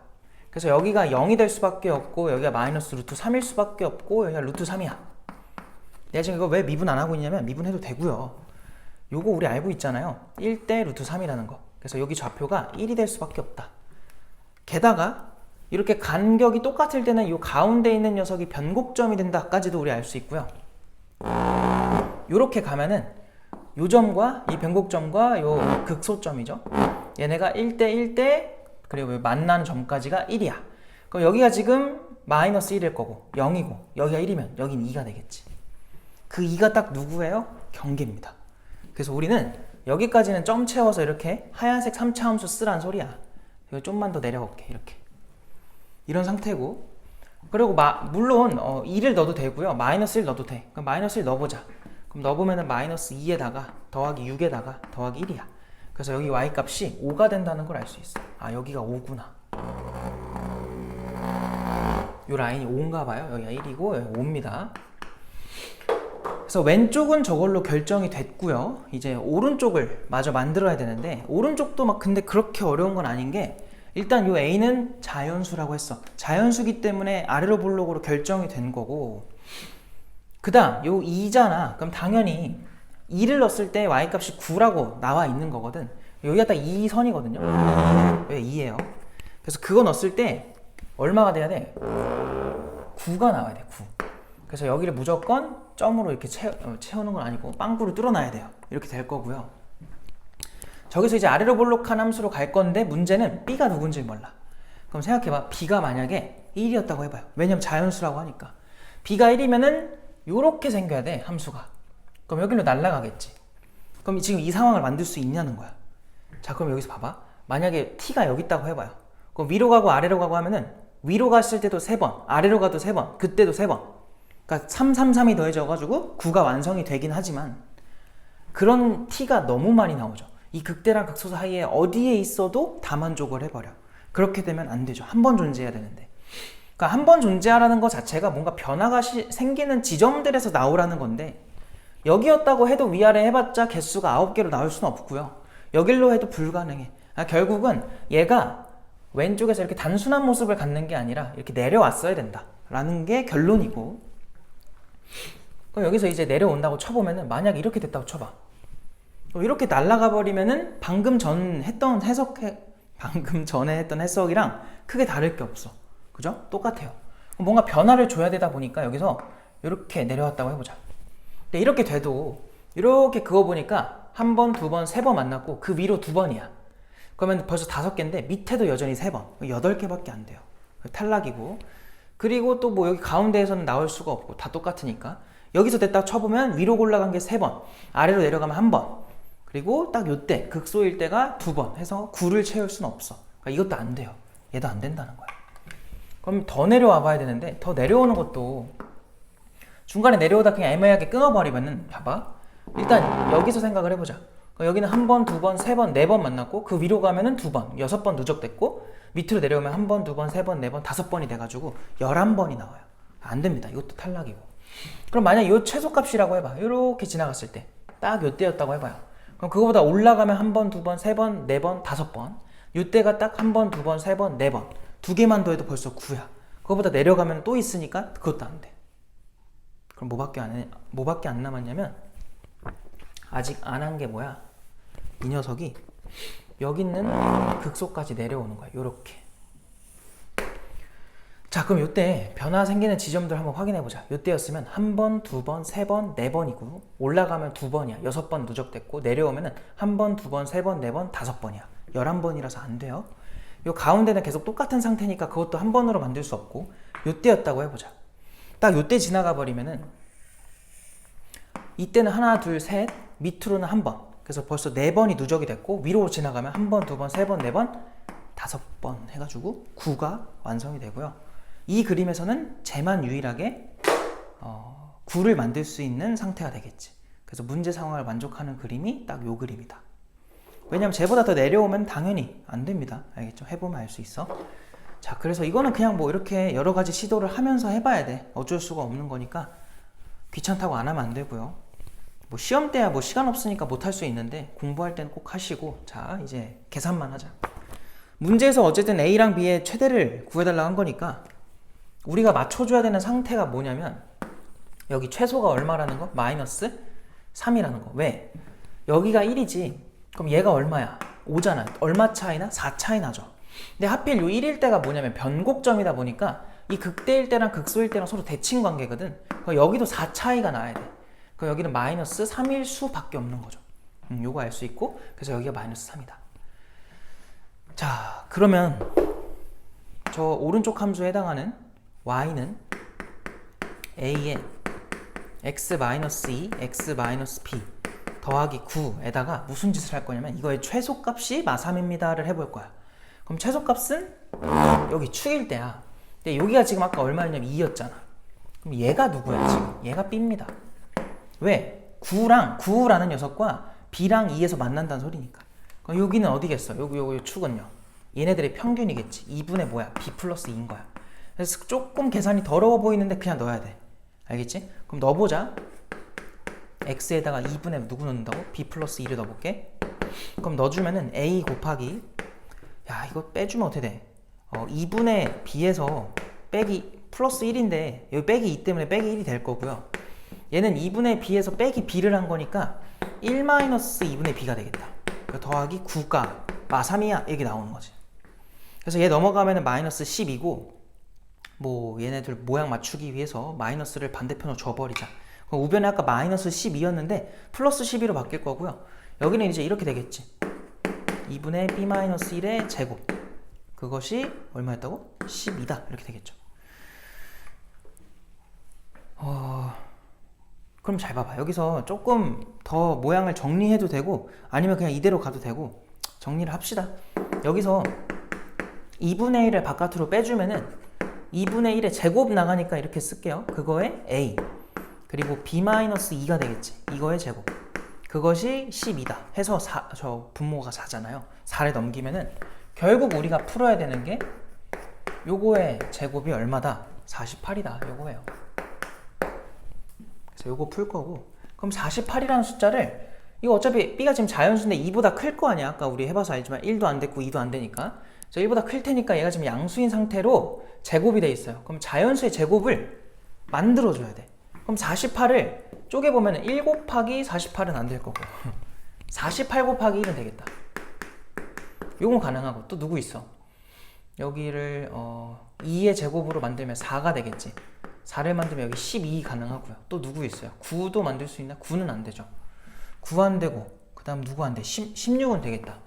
그래서 여기가 0이 될 수밖에 없고 여기가 마이너스 루트 3일 수밖에 없고 여기가 루트 3이야. 내가 지금 이거 왜 미분 안 하고 있냐면 미분해도 되고요. 요거 우리 알고 있잖아요. 1대 루트 3이라는 거. 그래서 여기 좌표가 1이 될 수밖에 없다. 게다가 이렇게 간격이 똑같을 때는 이 가운데 있는 녀석이 변곡점이 된다까지도 우리 알 수 있고요. 이렇게 가면은 요 점과 이 변곡점과 요 극소점이죠. 얘네가 1대 1대 그리고 만나는 점까지가 1이야. 그럼 여기가 지금 마이너스 1일 거고 0이고 여기가 1이면 여긴 2가 되겠지. 그 2가 딱 누구예요? 경계입니다. 그래서 우리는 여기까지는 점 채워서 이렇게 하얀색 3차 함수 쓰란 소리야. 이거 좀만 더 내려갈게. 이렇게 이런 상태고, 그리고 물론 2를 넣어도 되고요. 마이너스 1 넣어도 돼. 그럼 마이너스 1 넣어보자. 그럼 넣어보면 마이너스 2에다가 더하기 6에다가 더하기 1이야. 그래서 여기 y 값이 5가 된다는 걸 알 수 있어. 아, 여기가 5구나. 요 라인이 5인가 봐요. 여기가 1이고 여기가 5입니다. 그래서 왼쪽은 저걸로 결정이 됐고요. 이제 오른쪽을 마저 만들어야 되는데, 오른쪽도 막 근데 그렇게 어려운 건 아닌 게, 일단 요 a는 자연수라고 했어. 자연수기 때문에 아래로 볼록으로 결정이 된 거고, 그 다음 요 2잖아. 그럼 당연히 2를 넣었을 때 y값이 9라고 나와 있는 거거든. 여기가 딱 2선이거든요. 왜 2예요? 그래서 그거 넣었을 때 얼마가 돼야 돼? 9가 나와야 돼. 9. 그래서 여기를 무조건 점으로 이렇게 채우는 건 아니고 빵꾸를 뚫어놔야 돼요. 이렇게 될 거고요. 저기서 이제 아래로 볼록한 함수로 갈 건데, 문제는 b가 누군지 몰라. 그럼 생각해봐. b가 만약에 1이었다고 해봐요. 왜냐면 자연수라고 하니까. b가 1이면은 요렇게 생겨야 돼, 함수가. 그럼 여기로 날아가겠지. 그럼 지금 이 상황을 만들 수 있냐는 거야. 자, 그럼 여기서 봐봐. 만약에 t가 여기 있다고 해봐요. 그럼 위로 가고 아래로 가고 하면은 위로 갔을 때도 3번, 아래로 가도 3번, 그때도 3번. 그러니까 3, 3, 3이 더해져가지고 9가 완성이 되긴 하지만, 그런 t가 너무 많이 나오죠. 이 극대랑 극소 사이에 어디에 있어도 다 만족을 해버려. 그렇게 되면 안 되죠. 한 번 존재해야 되는데. 그러니까 한 번 존재하라는 것 자체가 뭔가 변화가 생기는 지점들에서 나오라는 건데, 여기였다고 해도 위아래 해봤자 개수가 9개로 나올 수는 없고요. 여길로 해도 불가능해. 결국은 얘가 왼쪽에서 이렇게 단순한 모습을 갖는 게 아니라 이렇게 내려왔어야 된다 라는 게 결론이고, 그럼 여기서 이제 내려온다고 쳐보면은, 만약 이렇게 됐다고 쳐봐. 이렇게 날아가 버리면은 방금 전에 했던 해석이랑 크게 다를 게 없어. 그죠? 똑같아요. 뭔가 변화를 줘야 되다 보니까 여기서 이렇게 내려왔다고 해보자. 근데 이렇게 돼도 이렇게 그어 보니까 한 번, 두 번, 3번 만났고 그 위로 2번이야. 그러면 벌써 5개인데 밑에도 여전히 3번, 8개밖에 안 돼요. 탈락이고, 그리고 또 뭐 여기 가운데에서는 나올 수가 없고 다 똑같으니까 여기서 됐다 쳐보면 위로 올라간 게 3번, 아래로 내려가면 1번, 그리고 딱 요때 극소일 때가 2번 해서 9를 채울 수는 없어. 그러니까 이것도 안 돼요. 얘도 안 된다는 거야. 그럼 더 내려와 봐야 되는데, 더 내려오는 것도 중간에 내려오다 그냥 애매하게 끊어버리면은, 봐봐. 일단 여기서 생각을 해보자. 여기는 1번, 2번, 3번, 4번 만났고, 그 위로 가면은 2번, 6번 누적됐고, 밑으로 내려오면 1번, 2번, 3번, 4번, 5번이 돼가지고 11번이 나와요. 안 됩니다. 이것도 탈락이고. 그럼 만약 요 최소값이라고 해봐. 이렇게 지나갔을 때 딱 요때였다고 해봐요. 그럼 그거보다 올라가면 1번, 2번, 3번, 4번, 5번, 요때가 딱 1번, 2번, 3번, 4번, 2개만 더 해도 벌써 9야. 그거보다 내려가면 또 있으니까 그것도 안 돼. 그럼 뭐밖에 안 남았냐면, 아직 안 한 게 뭐야? 이 녀석이 여기 있는 극소까지 내려오는 거야. 요렇게. 자, 그럼 요때 변화 생기는 지점들 한번 확인해보자. 요때였으면 1번, 2번, 3번, 4번이고, 올라가면 2번이야. 6번 누적됐고, 내려오면은 1번, 2번, 3번, 4번, 5번이야. 11번이라서 안 돼요. 요 가운데는 계속 똑같은 상태니까 그것도 한 번으로 만들 수 없고 요때였다고 해보자. 딱 요때 지나가 버리면은 이때는 하나, 둘, 셋, 밑으로는 한 번. 그래서 벌써 4번이 누적이 됐고 위로 지나가면 한 번, 두 번, 세 번, 네 번, 5번 해가지고 9가 완성이 되고요. 이 그림에서는 쟤만 유일하게 9를 만들 수 있는 상태가 되겠지. 그래서 문제 상황을 만족하는 그림이 딱 요 그림이다. 왜냐면 쟤보다 더 내려오면 당연히 안 됩니다. 알겠죠? 해보면 알 수 있어. 자, 그래서 이거는 그냥 뭐 이렇게 여러 가지 시도를 하면서 해봐야 돼. 어쩔 수가 없는 거니까 귀찮다고 안 하면 안 되고요. 뭐 시험 때야 뭐 시간 없으니까 못 할 수 있는데 공부할 때는 꼭 하시고. 자, 이제 계산만 하자. 문제에서 어쨌든 A랑 B의 최대를 구해달라고 한 거니까 우리가 맞춰줘야 되는 상태가 뭐냐면 여기 최소가 얼마라는 거? 마이너스 3이라는 거. 왜? 여기가 1이지. 그럼 얘가 얼마야? 5잖아. 얼마 차이나? 4 차이 나죠. 근데 하필 요 1일 때가 뭐냐면 변곡점이다 보니까 이 극대일 때랑 극소일 때랑 서로 대칭 관계거든. 그러니까 여기도 4 차이가 나야 돼. 그럼 여기는 마이너스 3일 수밖에 없는 거죠. 요거 알 수 있고, 그래서 여기가 마이너스 3이다. 자, 그러면 저 오른쪽 함수에 해당하는 y는 a에 x-2, x-p 더하기 9에다가 무슨 짓을 할 거냐면 이거의 최소값이 마3입니다를 해볼 거야. 그럼 최소값은 여기 축일 때야. 근데 여기가 지금 아까 얼마였냐면 2였잖아. 그럼 얘가 누구야 지금? 얘가 b입니다. 왜? 9라는 녀석과 b랑 2에서 만난다는 소리니까. 그럼 여기는 어디겠어? 요기 축은요. 얘네들의 평균이겠지. 2분의 뭐야? b 플러스 2인 거야. 그래서 조금 계산이 더러워 보이는데 그냥 넣어야 돼. 알겠지? 그럼 넣어보자. x에다가 2분의 누구 넣는다고? b 플러스 2를 넣어볼게. 그럼 넣어주면은 a 곱하기, 야 이거 빼주면 어떻게 돼? 2분의 b에서 빼기 플러스 1인데 여기 빼기 2 때문에 빼기 1이 될 거고요. 얘는 2분의 b에서 빼기 b를 한 거니까 1-2분의 b가 되겠다. 더하기 9가 마3이야 이게 나오는 거지. 그래서 얘 넘어가면은 마이너스 10이고 뭐 얘네들 모양 맞추기 위해서 마이너스를 반대편으로 줘버리자. 그럼 우변에 아까 마이너스 12였는데 플러스 12로 바뀔 거고요. 여기는 이제 이렇게 되겠지. 2분의 b-1의 제곱. 그것이 얼마였다고? 12다. 이렇게 되겠죠. 그럼 잘 봐봐. 여기서 조금 더 모양을 정리해도 되고 아니면 그냥 이대로 가도 되고 정리를 합시다. 여기서 2분의 1을 바깥으로 빼주면은 2분의 1의 제곱 나가니까 이렇게 쓸게요. 그거에 a 그리고 b-2가 되겠지. 이거의 제곱. 그것이 12다 해서 저 분모가 4잖아요. 4를 넘기면은 결국 우리가 풀어야 되는 게 요거의 제곱이 얼마다? 48이다. 요거예요. 그래서 요거 풀 거고, 그럼 48이라는 숫자를, 이거 어차피 b가 지금 자연수인데 2보다 클 거 아니야. 아까 우리 해봐서 알지만 1도 안 됐고 2도 안 되니까. 그래서 1보다 클 테니까 얘가 지금 양수인 상태로 제곱이 돼 있어요. 그럼 자연수의 제곱을 만들어줘야 돼. 그럼 48을 쪼개보면 1 곱하기 48은 안 될 거고 48 곱하기 1은 되겠다. 요건 가능하고, 또 누구 있어? 여기를 2의 제곱으로 만들면 4가 되겠지. 4를 만들면 여기 12 가능하고요. 또 누구 있어요? 9도 만들 수 있나? 9는 안 되죠. 9 안 되고, 그 다음 누구 안 돼? 16은 되겠다.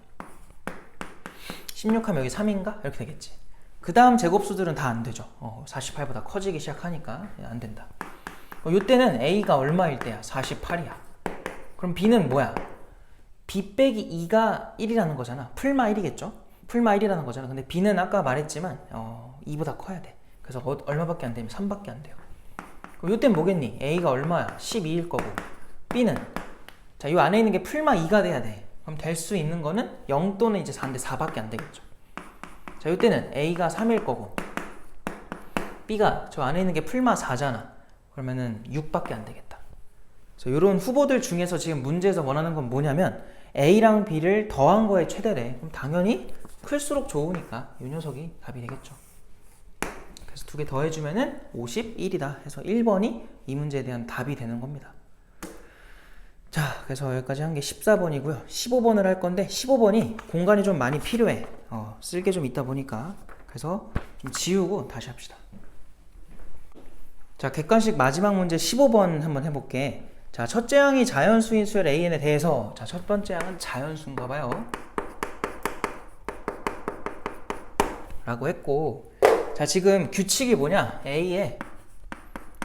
16하면 여기 3인가? 이렇게 되겠지. 그 다음 제곱수들은 다 안 되죠. 48보다 커지기 시작하니까 안 된다. 이때는 a가 얼마일 때야? 48이야. 그럼 b는 뭐야? b 빼기 2가 1이라는 거잖아. 풀마 1이겠죠? 풀마 1이라는 거잖아. 근데 b는 아까 말했지만 2보다 커야 돼. 그래서 얼마밖에 안 되면 3밖에 안 돼요. 그럼 이때는 뭐겠니? a가 얼마야? 12일 거고, b는 자, 이 안에 있는 게 풀마 2가 돼야 돼. 그럼 될 수 있는 거는 0 또는 이제 4인데 4밖에 안 되겠죠. 자, 이때는 a가 3일 거고 b가 저 안에 있는 게 풀마 4잖아. 그러면은 6밖에 안 되겠다. 그래서 이런 후보들 중에서 지금 문제에서 원하는 건 뭐냐면 a랑 b를 더한 거의 최대래. 그럼 당연히 클수록 좋으니까 이 녀석이 답이 되겠죠. 그래서 두 개 더해주면은 51이다 해서 1번이 이 문제에 대한 답이 되는 겁니다. 자, 그래서 여기까지 한 게 14번이고요. 15번을 할 건데 15번이 공간이 좀 많이 필요해. 쓸 게 좀 있다 보니까. 그래서 좀 지우고 다시 합시다. 자, 객관식 마지막 문제 15번 한번 해볼게. 자, 첫째 항이 자연수인 수열 AN에 대해서, 자, 첫 번째 항은 자연수인가 봐요. 라고 했고, 자 지금 규칙이 뭐냐, a에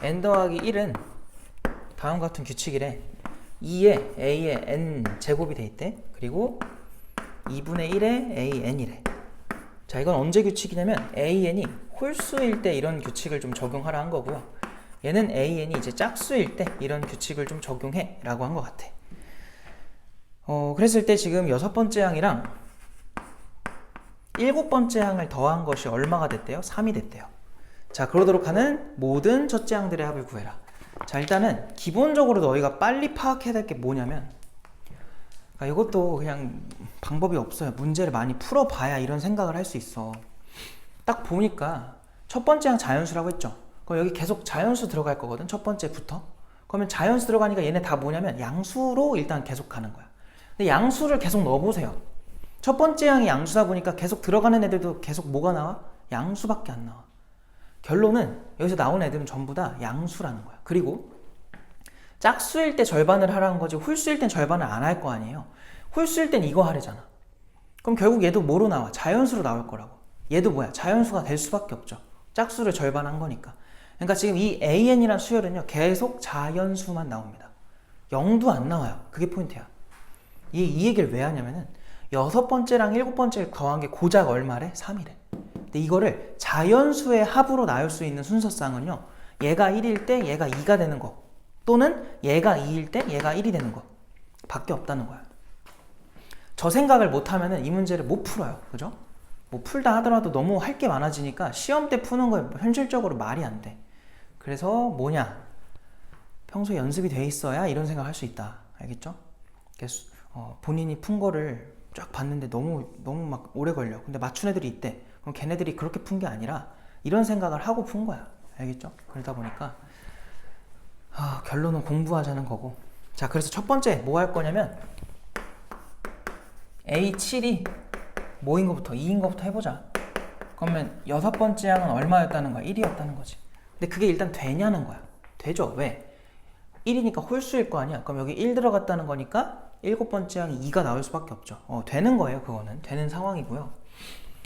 n 더하기 1은 다음과 같은 규칙이래. 2에 a에 n 제곱이 돼 있대. 그리고 2분의 1에 an이래. 자 이건 언제 규칙이냐면 an이 홀수일 때 이런 규칙을 좀 적용하라 한 거고요. 얘는 an이 이제 짝수일 때 이런 규칙을 좀 적용해 라고 한 것 같아. 그랬을 때 지금 6번째 항이랑 7번째 항을 더한 것이 얼마가 됐대요? 3이 됐대요. 자 그러도록 하는 모든 첫째 항들의 합을 구해라. 자 일단은 기본적으로 너희가 빨리 파악해야 될 게 뭐냐면, 이것도 그냥 방법이 없어요. 문제를 많이 풀어봐야 이런 생각을 할 수 있어. 딱 보니까 첫 번째 항 자연수라고 했죠. 그럼 여기 계속 자연수 들어갈 거거든, 첫 번째부터. 그러면 자연수 들어가니까 얘네 다 뭐냐면 양수로 일단 계속 가는 거야. 근데 양수를 계속 넣어보세요. 첫 번째 항이 양수다 보니까 계속 들어가는 애들도 계속 뭐가 나와? 양수밖에 안 나와. 결론은 여기서 나온 애들은 전부 다 양수라는 거야. 그리고 짝수일 때 절반을 하라는 거지 홀수일 땐 절반을 안 할 거 아니에요. 홀수일 땐 이거 하래잖아. 그럼 결국 얘도 뭐로 나와? 자연수로 나올 거라고. 얘도 뭐야? 자연수가 될 수밖에 없죠. 짝수를 절반한 거니까. 그러니까 지금 이 an이란 수열은요 계속 자연수만 나옵니다. 0도 안 나와요. 그게 포인트야. 이 얘기를 왜 하냐면은 6번째랑 7번째를 더한 게 고작 얼마래? 3이래. 근데 이거를 자연수의 합으로 나올 수 있는 순서쌍은요, 얘가 1일 때 얘가 2가 되는 거, 또는 얘가 2일 때 얘가 1이 되는 거 밖에 없다는 거야. 저 생각을 못하면은 이 문제를 못 풀어요. 그죠? 뭐 풀다 하더라도 너무 할 게 많아지니까 시험 때 푸는 거 현실적으로 말이 안 돼. 그래서 뭐냐, 평소에 연습이 돼 있어야 이런 생각을 할 수 있다. 알겠죠? 본인이 푼 거를 쫙 봤는데 너무 막 오래 걸려. 근데 맞춘 애들이 있대. 그럼 걔네들이 그렇게 푼 게 아니라 이런 생각을 하고 푼 거야. 알겠죠? 그러다 보니까 결론은 공부하자는 거고. 자 그래서 첫 번째 뭐 할 거냐면 A7이 뭐인 것부터 2인 것부터 해보자. 그러면 6번째 항은 얼마였다는 거야? 1이었다는 거지. 근데 그게 일단 되냐는 거야. 되죠. 왜? 1이니까 홀수일 거 아니야. 그럼 여기 1 들어갔다는 거니까 7번째 항이 2가 나올 수밖에 없죠. 되는 거예요. 그거는 되는 상황이고요.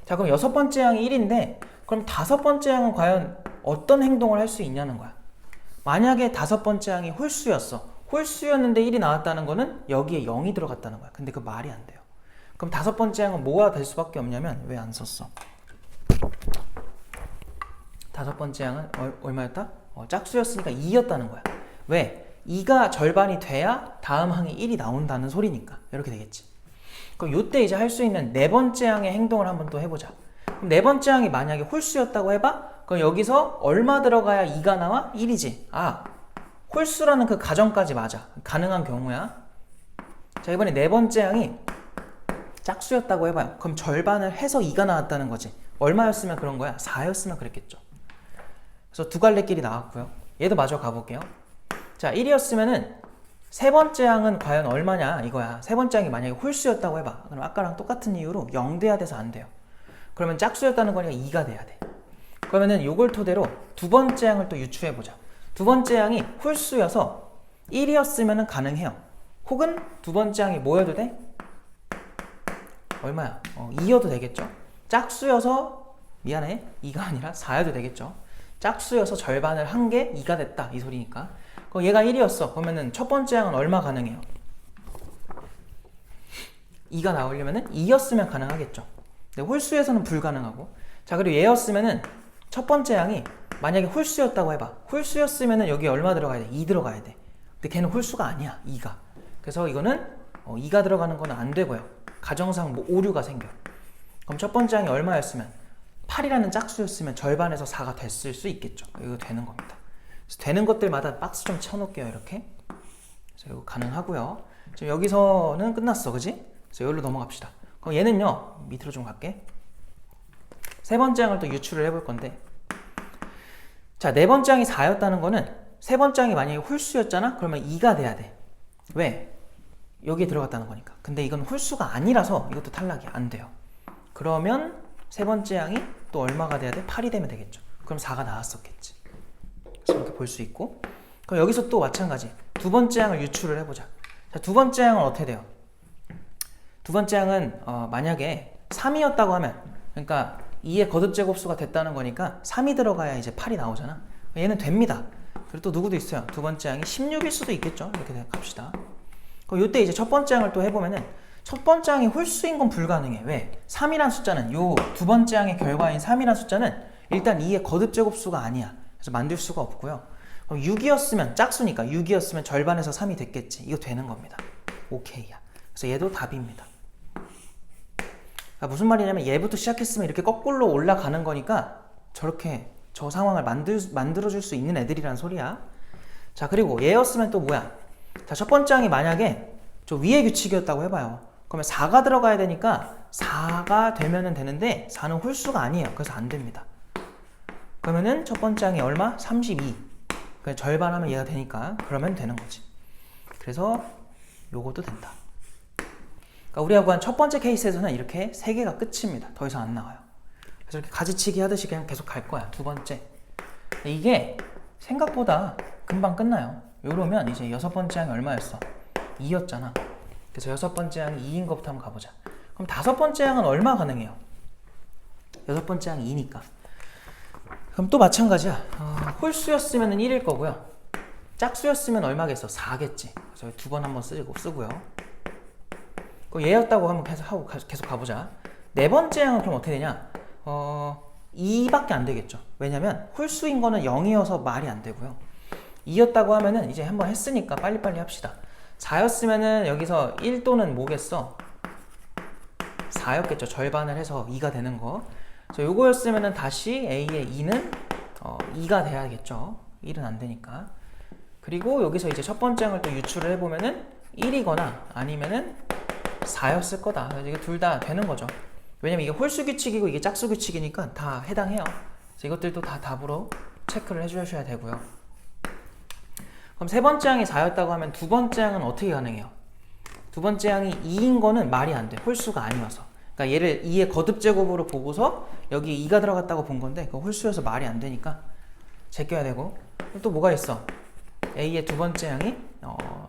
자 그럼 6번째 항이 1인데 그럼 5번째 항은 과연 어떤 행동을 할 수 있냐는 거야. 만약에 5번째 항이 홀수였어. 홀수였는데 1이 나왔다는 거는 여기에 0이 들어갔다는 거야. 근데 그 말이 안 돼요. 그럼 5번째 항은 뭐가 될 수밖에 없냐면, 왜 안 썼어? 5번째 항은 얼마였다? 짝수였으니까 2였다는 거야. 왜? 2가 절반이 돼야 다음 항이 1이 나온다는 소리니까. 이렇게 되겠지. 그럼 요때 이제 할 수 있는 4번째 항의 행동을 한번 또 해보자. 그럼 4번째 항이 만약에 홀수였다고 해봐? 그럼 여기서 얼마 들어가야 2가 나와? 1이지. 홀수라는 그 가정까지 맞아. 가능한 경우야. 자 이번에 4번째 항이 짝수였다고 해봐요. 그럼 절반을 해서 2가 나왔다는 거지. 얼마였으면 그런 거야? 4였으면 그랬겠죠. 그래서 두 갈래 길이 나왔고요. 얘도 마저 가볼게요. 자 1이었으면은 세 번째 항은 과연 얼마냐 이거야. 세 번째 항이 만약에 홀수였다고 해봐. 그럼 아까랑 똑같은 이유로 0 돼야 돼서 안 돼요. 그러면 짝수였다는 거니까 2가 돼야 돼. 그러면은 요걸 토대로 두 번째 항을 또 유추해보자. 두 번째 항이 홀수여서 1이었으면은 가능해요. 혹은 두 번째 항이 뭐여도 돼? 얼마야? 2여도 되겠죠. 짝수여서 미안해 2가 아니라 4여도 되겠죠. 짝수여서 절반을 한 게 2가 됐다 이 소리니까. 그럼 얘가 1이었어. 그러면은 첫 번째 항은 얼마 가능해요? 2가 나오려면은 2였으면 가능하겠죠. 근데 홀수에서는 불가능하고. 자 그리고 얘였으면은 첫 번째 항이 만약에 홀수였다고 해봐. 홀수였으면은 여기 얼마 들어가야 돼? 2 들어가야 돼. 근데 걔는 홀수가 아니야 2가. 그래서 이거는 2가 들어가는 거는 안 되고요. 가정상 뭐 오류가 생겨. 그럼 첫 번째 항이 얼마였으면 8이라는 짝수였으면 절반에서 4가 됐을 수 있겠죠. 이거 되는 겁니다. 그래서 되는 것들마다 박스 좀 쳐놓을게요. 이렇게. 그래서 이거 가능하고요. 지금 여기서는 끝났어. 그지? 그래서 여기로 넘어갑시다. 그럼 얘는요. 밑으로 좀 갈게. 세 번째 항을 또 유추를 해볼 건데, 자, 네 번째 항이 4였다는 거는 세 번째 항이 만약에 홀수였잖아? 그러면 2가 돼야 돼. 왜? 여기에 들어갔다는 거니까. 근데 이건 홀수가 아니라서 이것도 탈락이 안 돼요. 그러면 세 번째 항이 또 얼마가 돼야 돼? 8이 되면 되겠죠. 그럼 4가 나왔었겠지. 그래서 이렇게 볼 수 있고, 그럼 여기서 또 마찬가지 두 번째 항을 유추를 해보자. 자, 두 번째 항은 어떻게 돼요? 두 번째 항은 만약에 3이었다고 하면, 그러니까 2의 거듭제곱수가 됐다는 거니까 3이 들어가야 이제 8이 나오잖아. 얘는 됩니다. 그리고 또 누구도 있어요. 두 번째 항이 16일 수도 있겠죠. 이렇게 생각합시다. 그럼 이때 이제 첫 번째 항을 또 해보면은 첫 번째 항이 홀수인 건 불가능해. 왜? 3이란 숫자는 요 두 번째 항의 결과인 3이란 숫자는 일단 2의 거듭제곱수가 아니야. 그래서 만들 수가 없고요. 그럼 6이었으면 짝수니까 6이었으면 절반에서 3이 됐겠지. 이거 되는 겁니다. 오케이야. 그래서 얘도 답입니다. 그러니까 무슨 말이냐면 얘부터 시작했으면 이렇게 거꾸로 올라가는 거니까 저렇게 저 상황을 만들어줄 수 있는 애들이란 소리야. 자, 그리고 얘였으면 또 뭐야? 자, 첫 번째 항이 만약에 저 위의 규칙이었다고 해봐요. 그러면 4가 들어가야 되니까 4가 되면은 되는데 4는 홀수가 아니에요. 그래서 안 됩니다. 그러면은 첫 번째 항이 얼마? 32. 그냥 절반하면 얘가 되니까 그러면 되는 거지. 그래서 요것도 된다. 그러니까 우리가 구한 첫 번째 케이스에서는 이렇게 3개가 끝입니다. 더 이상 안 나와요. 그래서 이렇게 가지치기 하듯이 그냥 계속 갈 거야. 두 번째. 이게 생각보다 금방 끝나요. 요러면 이제 여섯 번째 항이 얼마였어? 2였잖아. 그래서 여섯 번째 항이 2인 것부터 한번 가보자. 그럼 다섯 번째 항은 얼마 가능해요? 여섯 번째 항이 2니까. 그럼 또 마찬가지야. 홀수였으면 1일 거고요. 짝수였으면 얼마겠어? 4겠지. 그래서 두 번 한번 쓰고요. 그럼 얘였다고 한번 계속 가보자. 네 번째 항은 그럼 어떻게 되냐? 2밖에 안 되겠죠. 왜냐면 홀수인 거는 0이어서 말이 안 되고요. 2였다고 하면은 이제 한번 했으니까 빨리빨리 합시다. 4였으면은 여기서 1 또는 뭐겠어? 4였겠죠. 절반을 해서 2가 되는 거. 그래서 요거였으면은 다시 A의 2는 2가 돼야겠죠. 1은 안 되니까. 그리고 여기서 이제 첫 번째 항을 또 유출을 해보면은 1이거나 아니면은 4였을 거다. 그래서 이게 둘 다 되는 거죠. 왜냐면 이게 홀수 규칙이고 이게 짝수 규칙이니까 다 해당해요. 그래서 이것들도 다 답으로 체크를 해주셔야 되고요. 그럼 세 번째 항이 4였다고 하면 두 번째 항은 어떻게 가능해요? 두 번째 항이 2인 거는 말이 안 돼. 홀수가 아니어서. 그러니까 얘를 2의 거듭제곱으로 보고서 여기 2가 들어갔다고 본 건데 그 홀수여서 말이 안 되니까 제껴야 되고. 또 뭐가 있어? A의 두 번째 항이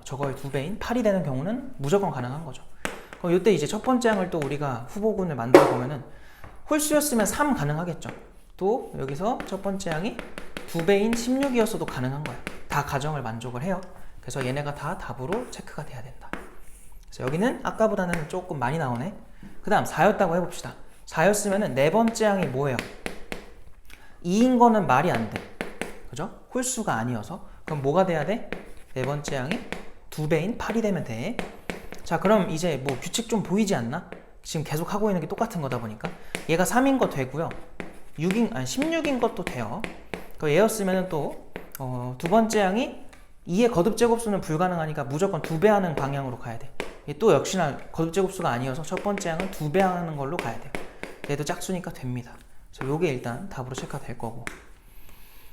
저거의 2배인 8이 되는 경우는 무조건 가능한 거죠. 그럼 이때 이제 첫 번째 항을 또 우리가 후보군을 만들어 보면은 홀수였으면 3 가능하겠죠. 또 여기서 첫 번째 항이 2배인 16이었어도 가능한 거예요. 다 가정을 만족을 해요. 그래서 얘네가 다 답으로 체크가 돼야 된다. 그래서 여기는 아까보다는 조금 많이 나오네. 그 다음 4였다고 해봅시다. 4였으면은 네 번째 항이 뭐예요? 2인 거는 말이 안 돼. 그죠? 홀수가 아니어서. 그럼 뭐가 돼야 돼? 네 번째 항이 2배인 8이 되면 돼. 자, 그럼 이제 뭐 규칙 좀 보이지 않나? 지금 계속 하고 있는 게 똑같은 거다 보니까 얘가 3인 거 되고요. 16인 것도 돼요. 그 얘였으면은 또 두 번째 항이 2의 거듭제곱수는 불가능하니까 무조건 2배 하는 방향으로 가야 돼. 또 역시나 거듭제곱수가 아니어서 첫 번째 항은 2배 하는 걸로 가야 돼요. 얘도 짝수니까 됩니다. 그래서 요게 일단 답으로 체크가 될 거고.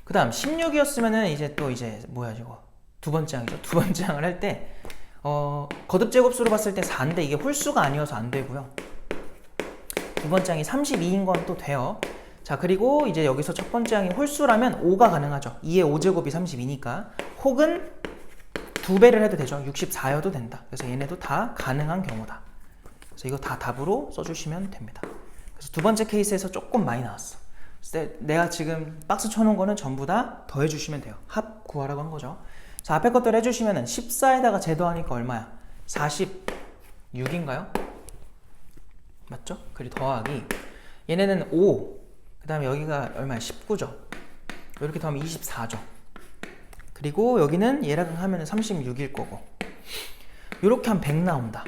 그 다음 16이었으면은 이제 또 이제 뭐야 저거 두 번째 항이죠. 두 번째 항을 할 때 거듭제곱수로 봤을 때 4인데 이게 홀수가 아니어서 안 되고요. 두 번째 항이 32인 건 또 돼요. 자, 그리고 이제 여기서 첫 번째 항이 홀수라면 5가 가능하죠. 2의 5제곱이 32니까. 혹은 2배를 해도 되죠. 64여도 된다. 그래서 얘네도 다 가능한 경우다. 그래서 이거 다 답으로 써주시면 됩니다. 그래서 두 번째 케이스에서 조금 많이 나왔어. 그래서 내가 지금 박스 쳐놓은 거는 전부 다 더해주시면 돼요. 합 구하라고 한 거죠. 자, 앞에 것들 해주시면은 14에다가 제도하니까 얼마야? 46인가요? 맞죠? 그리고 더하기 얘네는 5, 그 다음에 여기가 얼마야? 19죠. 이렇게 더하면 24죠. 그리고 여기는 얘랑 하면 36일 거고 이렇게 하면 100 나온다.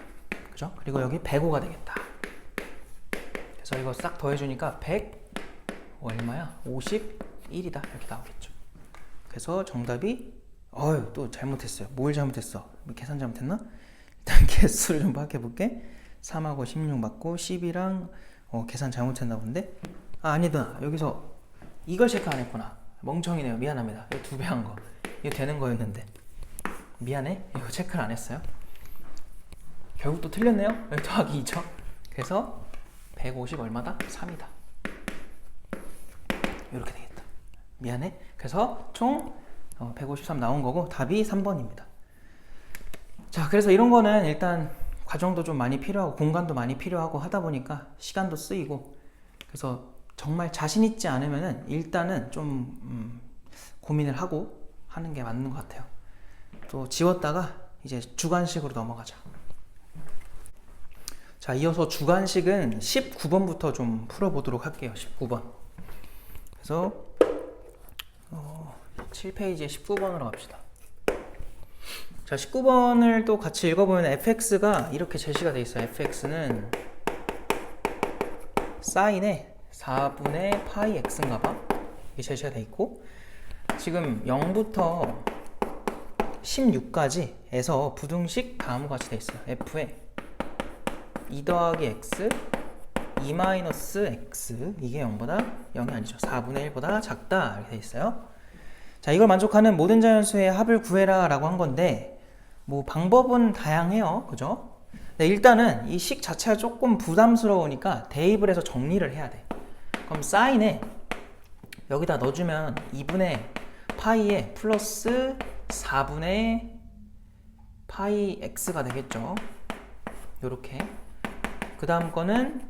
그죠? 그리고 여기 105가 되겠다. 그래서 이거 싹 더해주니까 100 얼마야? 51이다. 이렇게 나오겠죠. 그래서 정답이 또 잘못했어요. 뭘 잘못했어? 계산 잘못했나? 일단 개수를 좀 파악해볼게. 3하고 16 맞고 10이랑 계산 잘못했나 본데? 아니다. 여기서 이걸 체크 안 했구나. 멍청이네요. 미안합니다. 이거 2배 한 거. 이거 되는 거였는데. 미안해. 이거 체크를 안 했어요. 결국 또 틀렸네요. 여기 더하기 2죠. 그래서 150 얼마다? 3이다. 이렇게 되겠다. 미안해. 그래서 총 153 나온 거고 답이 3번입니다. 자, 그래서 이런 거는 일단 과정도 좀 많이 필요하고 공간도 많이 필요하고 하다 보니까 시간도 쓰이고 그래서 정말 자신 있지 않으면은 일단은 좀 고민을 하고 하는 게 맞는 것 같아요. 또 지웠다가 이제 주관식으로 넘어가자. 자, 이어서 주관식은 19번부터 좀 풀어보도록 할게요. 19번. 그래서 7페이지에 19번으로 갑시다. 자, 19번을 또 같이 읽어보면 fx가 이렇게 제시가 돼 있어요. fx는 사인의 4분의 파이 x인가 봐. 이게 제시가 돼 있고, 지금 0부터 16까지 에서 부등식 다음과 같이 돼 있어요. f에 2 더하기 x, 2 마이너스 x, 이게 0이 아니죠. 4분의 1보다 작다 이렇게 돼 있어요. 자, 이걸 만족하는 모든 자연수의 합을 구해라 라고 한 건데, 뭐 방법은 다양해요. 그죠? 네, 일단은 이 식 자체가 조금 부담스러우니까 대입을 해서 정리를 해야 돼. 그럼 사인에 여기다 넣어주면 2분의 파이에 플러스 4분의 파이 x가 되겠죠. 요렇게. 그 다음 거는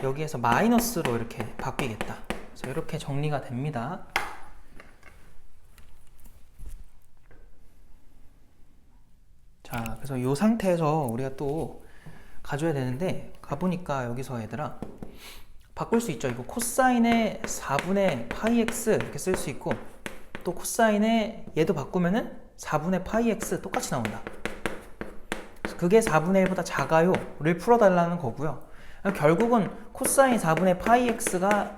여기에서 마이너스로 이렇게 바뀌겠다. 그래서 이렇게 정리가 됩니다. 자, 그래서 이 상태에서 우리가 또 가져야 되는데, 가보니까 여기서 얘들아 바꿀 수 있죠. 이거 코사인의 4분의 파이 x 이렇게 쓸 수 있고, 또 코사인의 얘도 바꾸면은 4분의 파이 x 똑같이 나온다. 그게 4분의 1보다 작아요를 풀어달라는 거고요. 결국은 코사인 4분의 파이 x가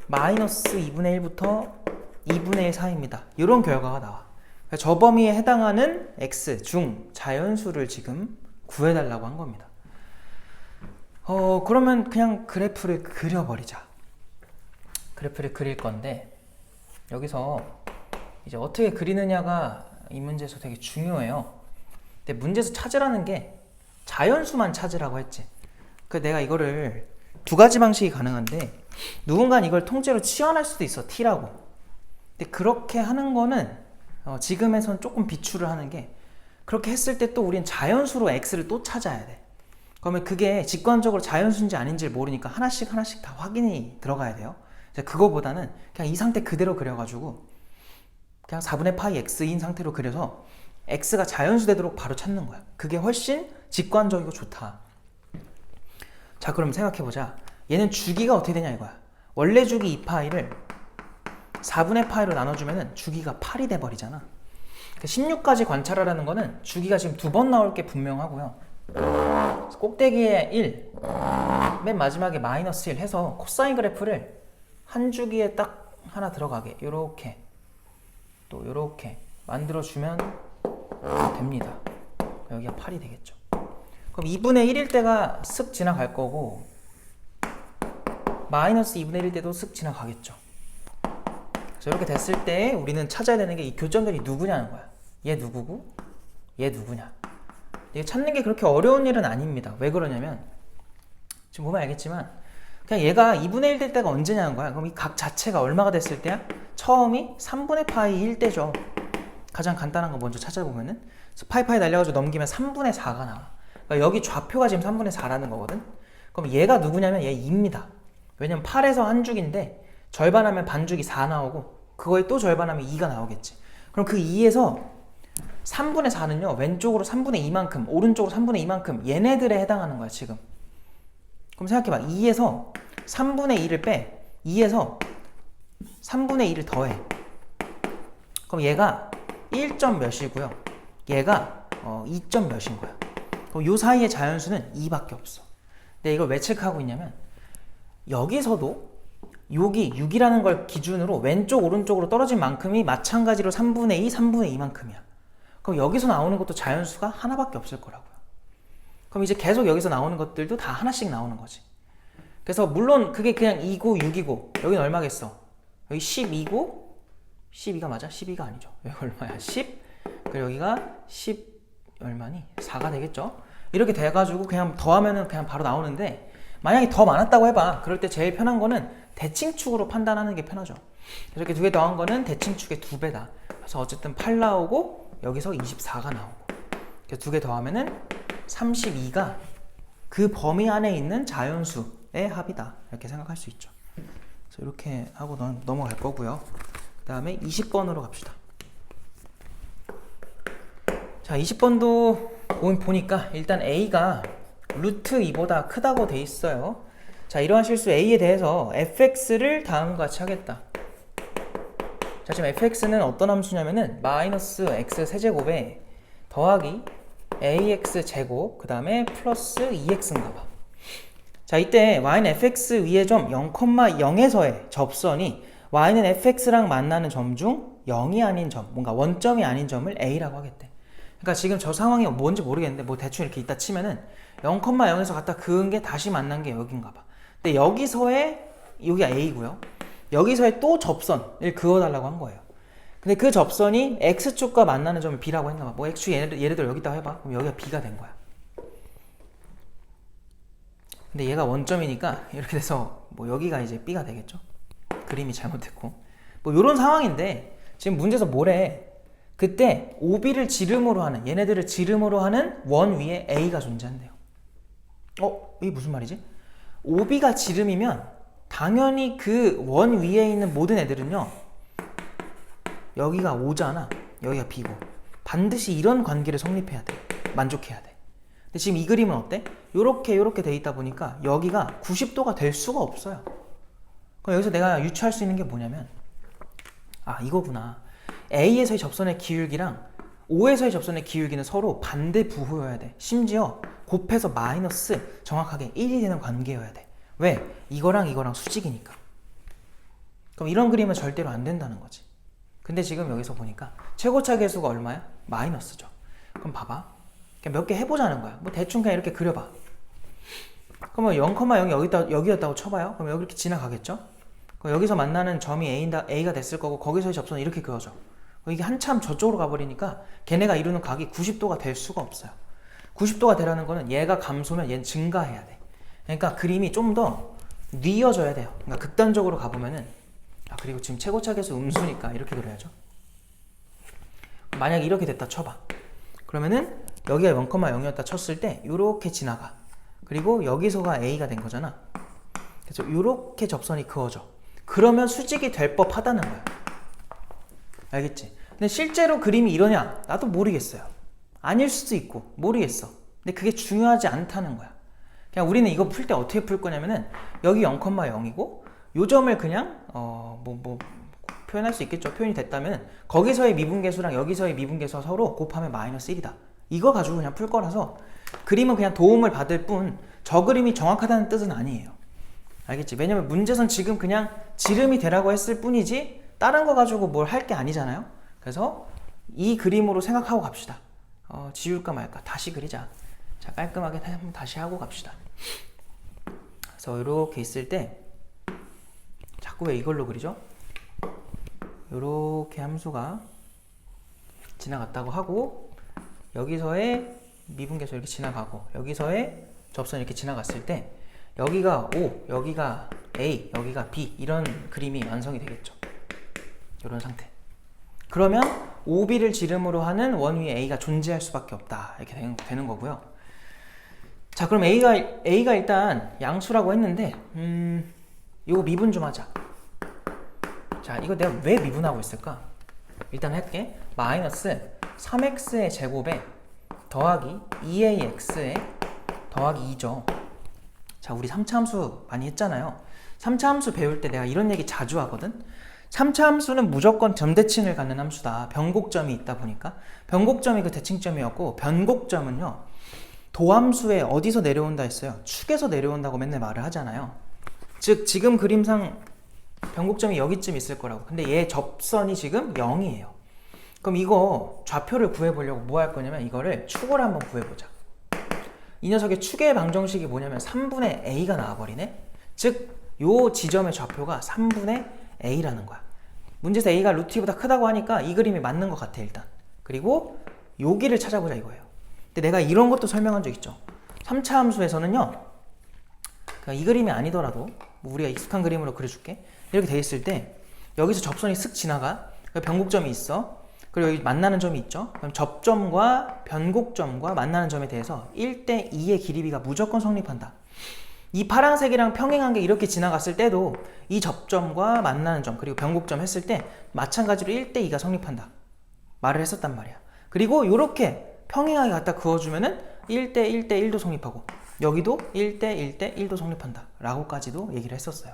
마이너스 2분의 1부터 2분의 1 사이입니다. 이런 결과가 나와. 저 범위에 해당하는 x 중 자연수를 지금 구해달라고 한 겁니다. 그러면 그냥 그래프를 그려버리자. 그래프를 그릴 건데, 여기서 이제 어떻게 그리느냐가 이 문제에서 되게 중요해요. 근데 문제에서 찾으라는 게 자연수만 찾으라고 했지. 그 내가 이거를 두 가지 방식이 가능한데, 누군가는 이걸 통째로 치환할 수도 있어, t라고. 근데 그렇게 하는 거는 지금에선 조금 비추를 하는 게, 그렇게 했을 때 또 우린 자연수로 x를 또 찾아야 돼. 그러면 그게 직관적으로 자연수인지 아닌지를 모르니까 하나씩 다 확인이 들어가야 돼요. 그거보다는 그냥 이 상태 그대로 그려가지고 그냥 4분의 파이 x인 상태로 그려서 x가 자연수 되도록 바로 찾는 거야. 그게 훨씬 직관적이고 좋다. 자, 그럼 생각해보자. 얘는 주기가 어떻게 되냐 이거야. 원래 주기 2파이를 4분의 파이로 나눠주면 주기가 8이 돼버리잖아. 16까지 관찰하라는 거는 주기가 지금 2번 나올 게 분명하고요. 꼭대기에 1, 맨 마지막에 마이너스 1 해서 코사인 그래프를 한 주기에 딱 하나 들어가게 요렇게 또 요렇게 만들어주면 됩니다. 여기가 8이 되겠죠. 그럼 2분의 1일 때가 쓱 지나갈 거고, 마이너스 2분의 1일 때도 쓱 지나가겠죠. 그래서 이렇게 됐을 때 우리는 찾아야 되는 게 이 교점들이 누구냐는 거야. 얘 누구고 얘 누구냐. 이게 찾는 게 그렇게 어려운 일은 아닙니다. 왜 그러냐면 지금 보면 알겠지만 그냥 얘가 2분의 1 될 때가 언제냐는 거야. 그럼 이 각 자체가 얼마가 됐을 때야? 처음이 3분의 파이 1 때죠. 가장 간단한 거 먼저 찾아보면은 파이파이 날려가지고 넘기면 3분의 4가 나와. 그러니까 여기 좌표가 지금 3분의 4라는 거거든. 그럼 얘가 누구냐면 얘 2입니다. 왜냐면 8에서 한 죽인데 절반하면 반죽이 4 나오고, 그거에 또 절반하면 2가 나오겠지. 그럼 그 2에서 3분의 4는요 왼쪽으로 3분의 2만큼, 오른쪽으로 3분의 2만큼 얘네들에 해당하는 거야 지금. 그럼 생각해봐. 2에서 3분의 2를 빼, 2에서 3분의 2를 더해. 그럼 얘가 1점 몇이고요, 얘가 2점 몇인 거야. 그럼 요 사이의 자연수는 2밖에 없어. 근데 이걸 왜 체크하고 있냐면, 여기서도 여기 6이라는 걸 기준으로 왼쪽 오른쪽으로 떨어진 만큼이 마찬가지로 3분의 2, 3분의 2만큼이야. 그럼 여기서 나오는 것도 자연수가 하나밖에 없을 거라고요. 그럼 이제 계속 여기서 나오는 것들도 다 하나씩 나오는 거지. 그래서 물론 그게 그냥 2고 6이고, 여기는 얼마겠어? 여기 12고, 12가 맞아? 12가 아니죠. 여기 얼마야? 10? 그리고 여기가 10 얼마니? 4가 되겠죠? 이렇게 돼가지고 그냥 더하면은 그냥 바로 나오는데, 만약에 더 많았다고 해봐. 그럴 때 제일 편한 거는 대칭축으로 판단하는 게 편하죠. 그래서 이렇게 두 개 더한 거는 대칭축의 2배다. 그래서 어쨌든 8 나오고 여기서 24가 나오고, 그래서 두 개 더하면은 32가 그 범위 안에 있는 자연수의 합이다 이렇게 생각할 수 있죠. 그래서 이렇게 하고 넘어갈 거고요. 그 다음에 20번으로 갑시다. 자, 20번도 보니까 일단 a가 루트 2보다 크다고 돼 있어요. 자, 이러한 실수 a에 대해서 fx를 다음과 같이 하겠다. 자, 지금 fx는 어떤 함수냐면은 마이너스 x 세제곱에 더하기 ax 제곱 그 다음에 플러스 2x인가 봐. 자, 이때 y는 fx 위의 점 0,0에서의 접선이 y는 fx랑 만나는 점 중 0이 아닌 점, 뭔가 원점이 아닌 점을 a라고 하겠대. 그러니까 지금 저 상황이 뭔지 모르겠는데 뭐 대충 이렇게 있다 치면은 0,0에서 갖다 그은 게 다시 만난 게 여긴가 봐. 근데 여기서의 여기가 a고요. 여기서의 또 접선을 그어달라고 한 거예요. 근데 그 접선이 x축과 만나는 점을 b라고 했나 봐. 뭐 x축 예를 들어 여기다 해봐. 그럼 여기가 b가 된 거야. 근데 얘가 원점이니까 이렇게 돼서 뭐 여기가 이제 b가 되겠죠. 그림이 잘못됐고 뭐 이런 상황인데 지금 문제에서 뭐래? 그때 OB를 지름으로 하는 얘네들을 지름으로 하는 원 위에 A가 존재한대요. 이게 무슨 말이지? OB가 지름이면 당연히 그 원 위에 있는 모든 애들은요 여기가 O잖아 여기가 B고 반드시 이런 관계를 성립해야 돼. 만족해야 돼. 근데 지금 이 그림은 어때? 요렇게 돼 있다 보니까 여기가 90도가 될 수가 없어요. 그럼 여기서 내가 유추할 수 있는 게 뭐냐면 이거구나. A에서의 접선의 기울기랑 O에서의 접선의 기울기는 서로 반대 부호여야 돼. 심지어 곱해서 마이너스 정확하게 1이 되는 관계여야 돼. 왜? 이거랑 수직이니까. 그럼 이런 그림은 절대로 안 된다는 거지. 근데 지금 여기서 보니까 최고차 계수가 얼마야? 마이너스죠. 그럼 봐봐. 그냥 몇 개 해보자는 거야. 뭐 대충 그냥 이렇게 그려봐. 그럼 0,0이 여기였다고 쳐봐요. 그럼 여기 이렇게 지나가겠죠? 그럼 여기서 만나는 점이 A가 됐을 거고 거기서의 접선은 이렇게 그어져. 이게 한참 저쪽으로 가버리니까 걔네가 이루는 각이 90도가 될 수가 없어요. 90도가 되라는 거는 얘가 감소면 얘는 증가해야 돼. 그러니까 그림이 좀 더 뉘어져야 돼요. 그러니까 극단적으로 가보면은 그리고 지금 최고차 계수 음수니까 이렇게 그려야죠. 만약에 이렇게 됐다 쳐봐. 그러면은 여기가 0,0이었다 쳤을 때 이렇게 지나가. 그리고 여기서가 A가 된 거잖아. 그래서 이렇게 접선이 그어져. 그러면 수직이 될 법하다는 거야. 알겠지? 근데 실제로 그림이 이러냐? 나도 모르겠어요. 아닐 수도 있고 모르겠어. 근데 그게 중요하지 않다는 거야. 그냥 우리는 이거 풀 때 어떻게 풀 거냐면은 여기 0,0이고 요 점을 그냥 표현할 수 있겠죠. 표현이 됐다면 거기서의 미분계수랑 여기서의 미분계수가 서로 곱하면 마이너스 1이다. 이거 가지고 그냥 풀 거라서 그림은 그냥 도움을 받을 뿐 저 그림이 정확하다는 뜻은 아니에요. 알겠지? 왜냐면 문제선 지금 그냥 지름이 되라고 했을 뿐이지 다른 거 가지고 뭘 할 게 아니잖아요. 그래서 이 그림으로 생각하고 갑시다. 지울까 말까 다시 그리자. 자, 깔끔하게 한번 다시 하고 갑시다. 그래서 이렇게 있을 때 자꾸 왜 이걸로 그리죠? 이렇게 함수가 지나갔다고 하고 여기서의 미분계수 이렇게 지나가고 여기서의 접선 이렇게 지나갔을 때 여기가 O, 여기가 A, 여기가 B 이런 그림이 완성이 되겠죠. 이런 상태. 그러면 OB를 지름으로 하는 원 위에 A가 존재할 수밖에 없다. 이렇게 되는 거고요. 자, 그럼 A가 일단 양수라고 했는데 이거 미분 좀 하자. 자, 이거 내가 왜 미분하고 있을까? 일단 할게. 마이너스 3x의 제곱에 더하기 2ax의 더하기 2죠. 자, 우리 3차 함수 많이 했잖아요. 3차 함수 배울 때 내가 이런 얘기 자주 하거든. 3차 함수는 무조건 점대칭을 갖는 함수다. 변곡점이 있다 보니까. 변곡점이 그 대칭점이었고 변곡점은요. 도함수에 어디서 내려온다 했어요? 축에서 내려온다고 맨날 말을 하잖아요. 즉 지금 그림상 변곡점이 여기쯤 있을 거라고. 근데 얘 접선이 지금 0이에요. 그럼 이거 좌표를 구해보려고 뭐 할 거냐면 이거를 축으로 한번 구해보자. 이 녀석의 축의 방정식이 뭐냐면 3분의 a가 나와버리네. 즉 요 지점의 좌표가 3분의 a라는 거야. 문제에서 a가 루트 2보다 크다고 하니까 이 그림이 맞는 것 같아 일단. 그리고 여기를 찾아보자 이거예요. 근데 내가 이런 것도 설명한 적 있죠. 3차 함수에서는요. 이 그림이 아니더라도 뭐 우리가 익숙한 그림으로 그려줄게. 이렇게 돼 있을 때 여기서 접선이 슥 지나가. 변곡점이 있어. 그리고 여기 만나는 점이 있죠. 그럼 접점과 변곡점과 만나는 점에 대해서 1대 2의 길이비가 무조건 성립한다. 이 파란색이랑 평행한 게 이렇게 지나갔을 때도 이 접점과 만나는 점 그리고 변곡점 했을 때 마찬가지로 1대2가 성립한다 말을 했었단 말이야. 그리고 이렇게 평행하게 갖다 그어주면은 1대1대1도 성립하고 여기도 1대1대1도 성립한다 라고까지도 얘기를 했었어요.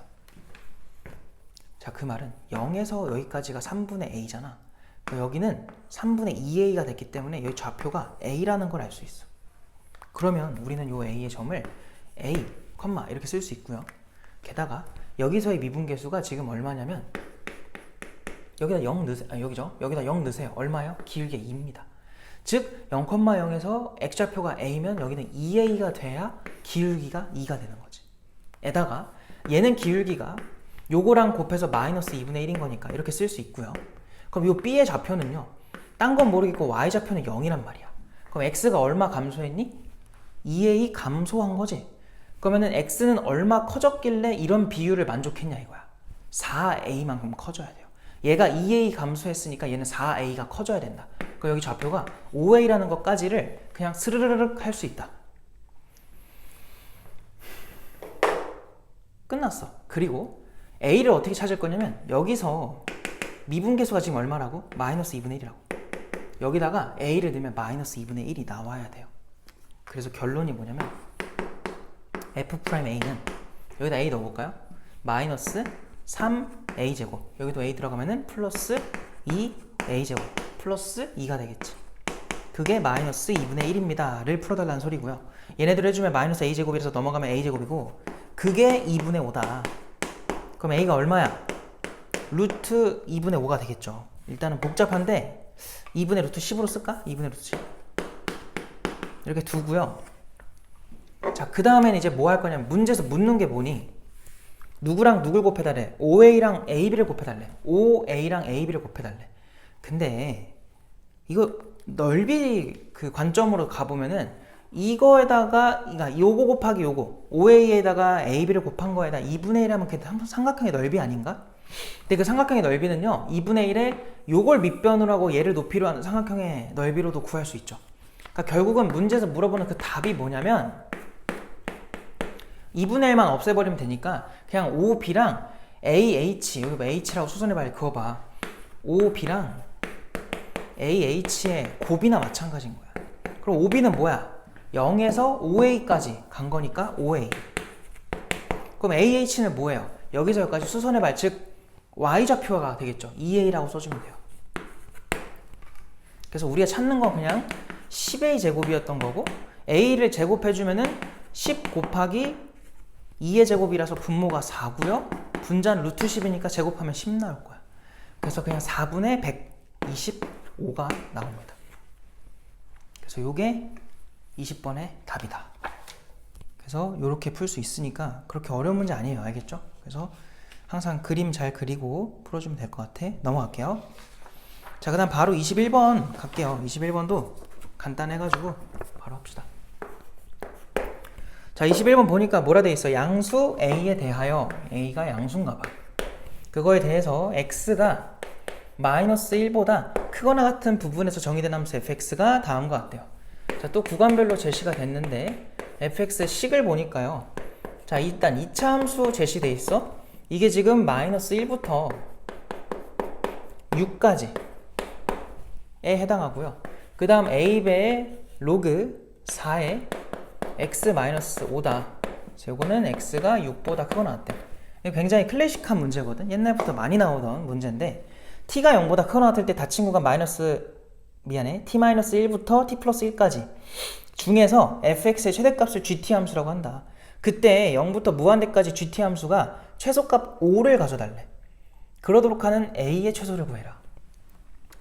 자, 그 말은 0에서 여기까지가 3분의 a잖아. 여기는 3분의 2a가 됐기 때문에 여기 좌표가 a라는 걸 알 수 있어. 그러면 우리는 이 a의 점을 a, 이렇게 쓸 수 있고요. 게다가 여기서의 미분계수가 지금 얼마냐면 여기다 0 넣으세요. 여기죠? 여기다 0 넣으세요. 얼마요? 길게 2입니다. 즉 0,0에서 x좌표가 a면 여기는 2a가 돼야 기울기가 2가 되는 거지. 에다가 얘는 기울기가 요거랑 곱해서 마이너스 2분의 1인 거니까 이렇게 쓸 수 있고요. 그럼 요 b의 좌표는요. 딴 건 모르겠고 y좌표는 0이란 말이야. 그럼 x가 얼마 감소했니? 2a 감소한 거지. 그러면은 x는 얼마 커졌길래 이런 비율을 만족했냐 이거야. 4a만큼 커져야 돼요. 얘가 2a 감소했으니까 얘는 4a가 커져야 된다. 그럼 여기 좌표가 5a라는 것까지를 그냥 스르르륵 할 수 있다. 끝났어. 그리고 a를 어떻게 찾을 거냐면 여기서 미분계수가 지금 얼마라고? 마이너스 2분의 1이라고. 여기다가 a를 넣으면 마이너스 2분의 1이 나와야 돼요. 그래서 결론이 뭐냐면 f'a는 여기다 a 넣어볼까요? 마이너스 3a제곱 여기도 a 들어가면은 플러스 2a제곱 플러스 2가 되겠지. 그게 마이너스 2분의 1입니다 를 풀어달라는 소리고요. 얘네들 해주면 마이너스 a제곱이라서 넘어가면 a제곱이고 그게 2분의 5다. 그럼 a가 얼마야? 루트 2분의 5가 되겠죠. 일단은 복잡한데 2분의 루트 10으로 쓸까? 2분의 루트 10 이렇게 두고요. 자, 그 다음에는 이제 뭐 할 거냐면 문제에서 묻는 게 뭐니? 누구랑 누굴 곱해달래? OA랑 AB를 곱해달래. OA랑 AB를 곱해달래. 근데 이거 넓이 그 관점으로 가보면은 이거에다가 그러니까 요거 곱하기 요거 OA에다가 AB를 곱한 거에다 2분의 1 하면 그게 삼각형의 넓이 아닌가? 근데 그 삼각형의 넓이는요 2분의 1에 요걸 밑변으로 하고 얘를 높이로 하는 삼각형의 넓이로도 구할 수 있죠. 그러니까 결국은 문제에서 물어보는 그 답이 뭐냐면 2분의 1만 없애버리면 되니까 그냥 OB랑 AH 여기 뭐 H라고 수선해봐야 그거 봐. OB랑 AH의 곱이나 마찬가지인 거야. 그럼 OB는 뭐야? 0에서 5A까지 간 거니까 5A. 그럼 AH는 뭐예요? 여기서 여기까지 수선해봐야 즉 Y좌표가 되겠죠. 2A라고 써주면 돼요. 그래서 우리가 찾는 건 그냥 10A 제곱이었던 거고 A를 제곱해주면은 10 곱하기 2의 제곱이라서 분모가 4고요. 분자는 루트 10이니까 제곱하면 10 나올 거야. 그래서 그냥 4분의 125가 나옵니다. 그래서 요게 20번의 답이다. 그래서 요렇게 풀 수 있으니까 그렇게 어려운 문제 아니에요. 알겠죠? 그래서 항상 그림 잘 그리고 풀어주면 될 것 같아. 넘어갈게요. 자, 그 다음 바로 21번 갈게요. 21번도 간단해가지고 바로 합시다. 자, 21번 보니까 뭐라 돼 있어? 양수 A에 대하여 A가 양수인가 봐. 그거에 대해서 X가 마이너스 1보다 크거나 같은 부분에서 정의된 함수 fx가 다음과 같대요. 자, 또 구간별로 제시가 됐는데 fx의 식을 보니까요. 자, 일단 2차 함수 제시돼 있어. 이게 지금 마이너스 1부터 6까지에 해당하고요. 그 다음 a배의 로그 4에 x-5다. 요거는 x가 6보다 크거나 같대요. 굉장히 클래식한 문제거든. 옛날부터 많이 나오던 문제인데 t가 0보다 크거나 같을 때 닫힌 구간 t-1부터 t 플러스 1까지 중에서 fx의 최대값을 gt 함수라고 한다. 그때 0부터 무한대까지 gt 함수가 최소값 5를 가져달래. 그러도록 하는 a의 최소를 구해라.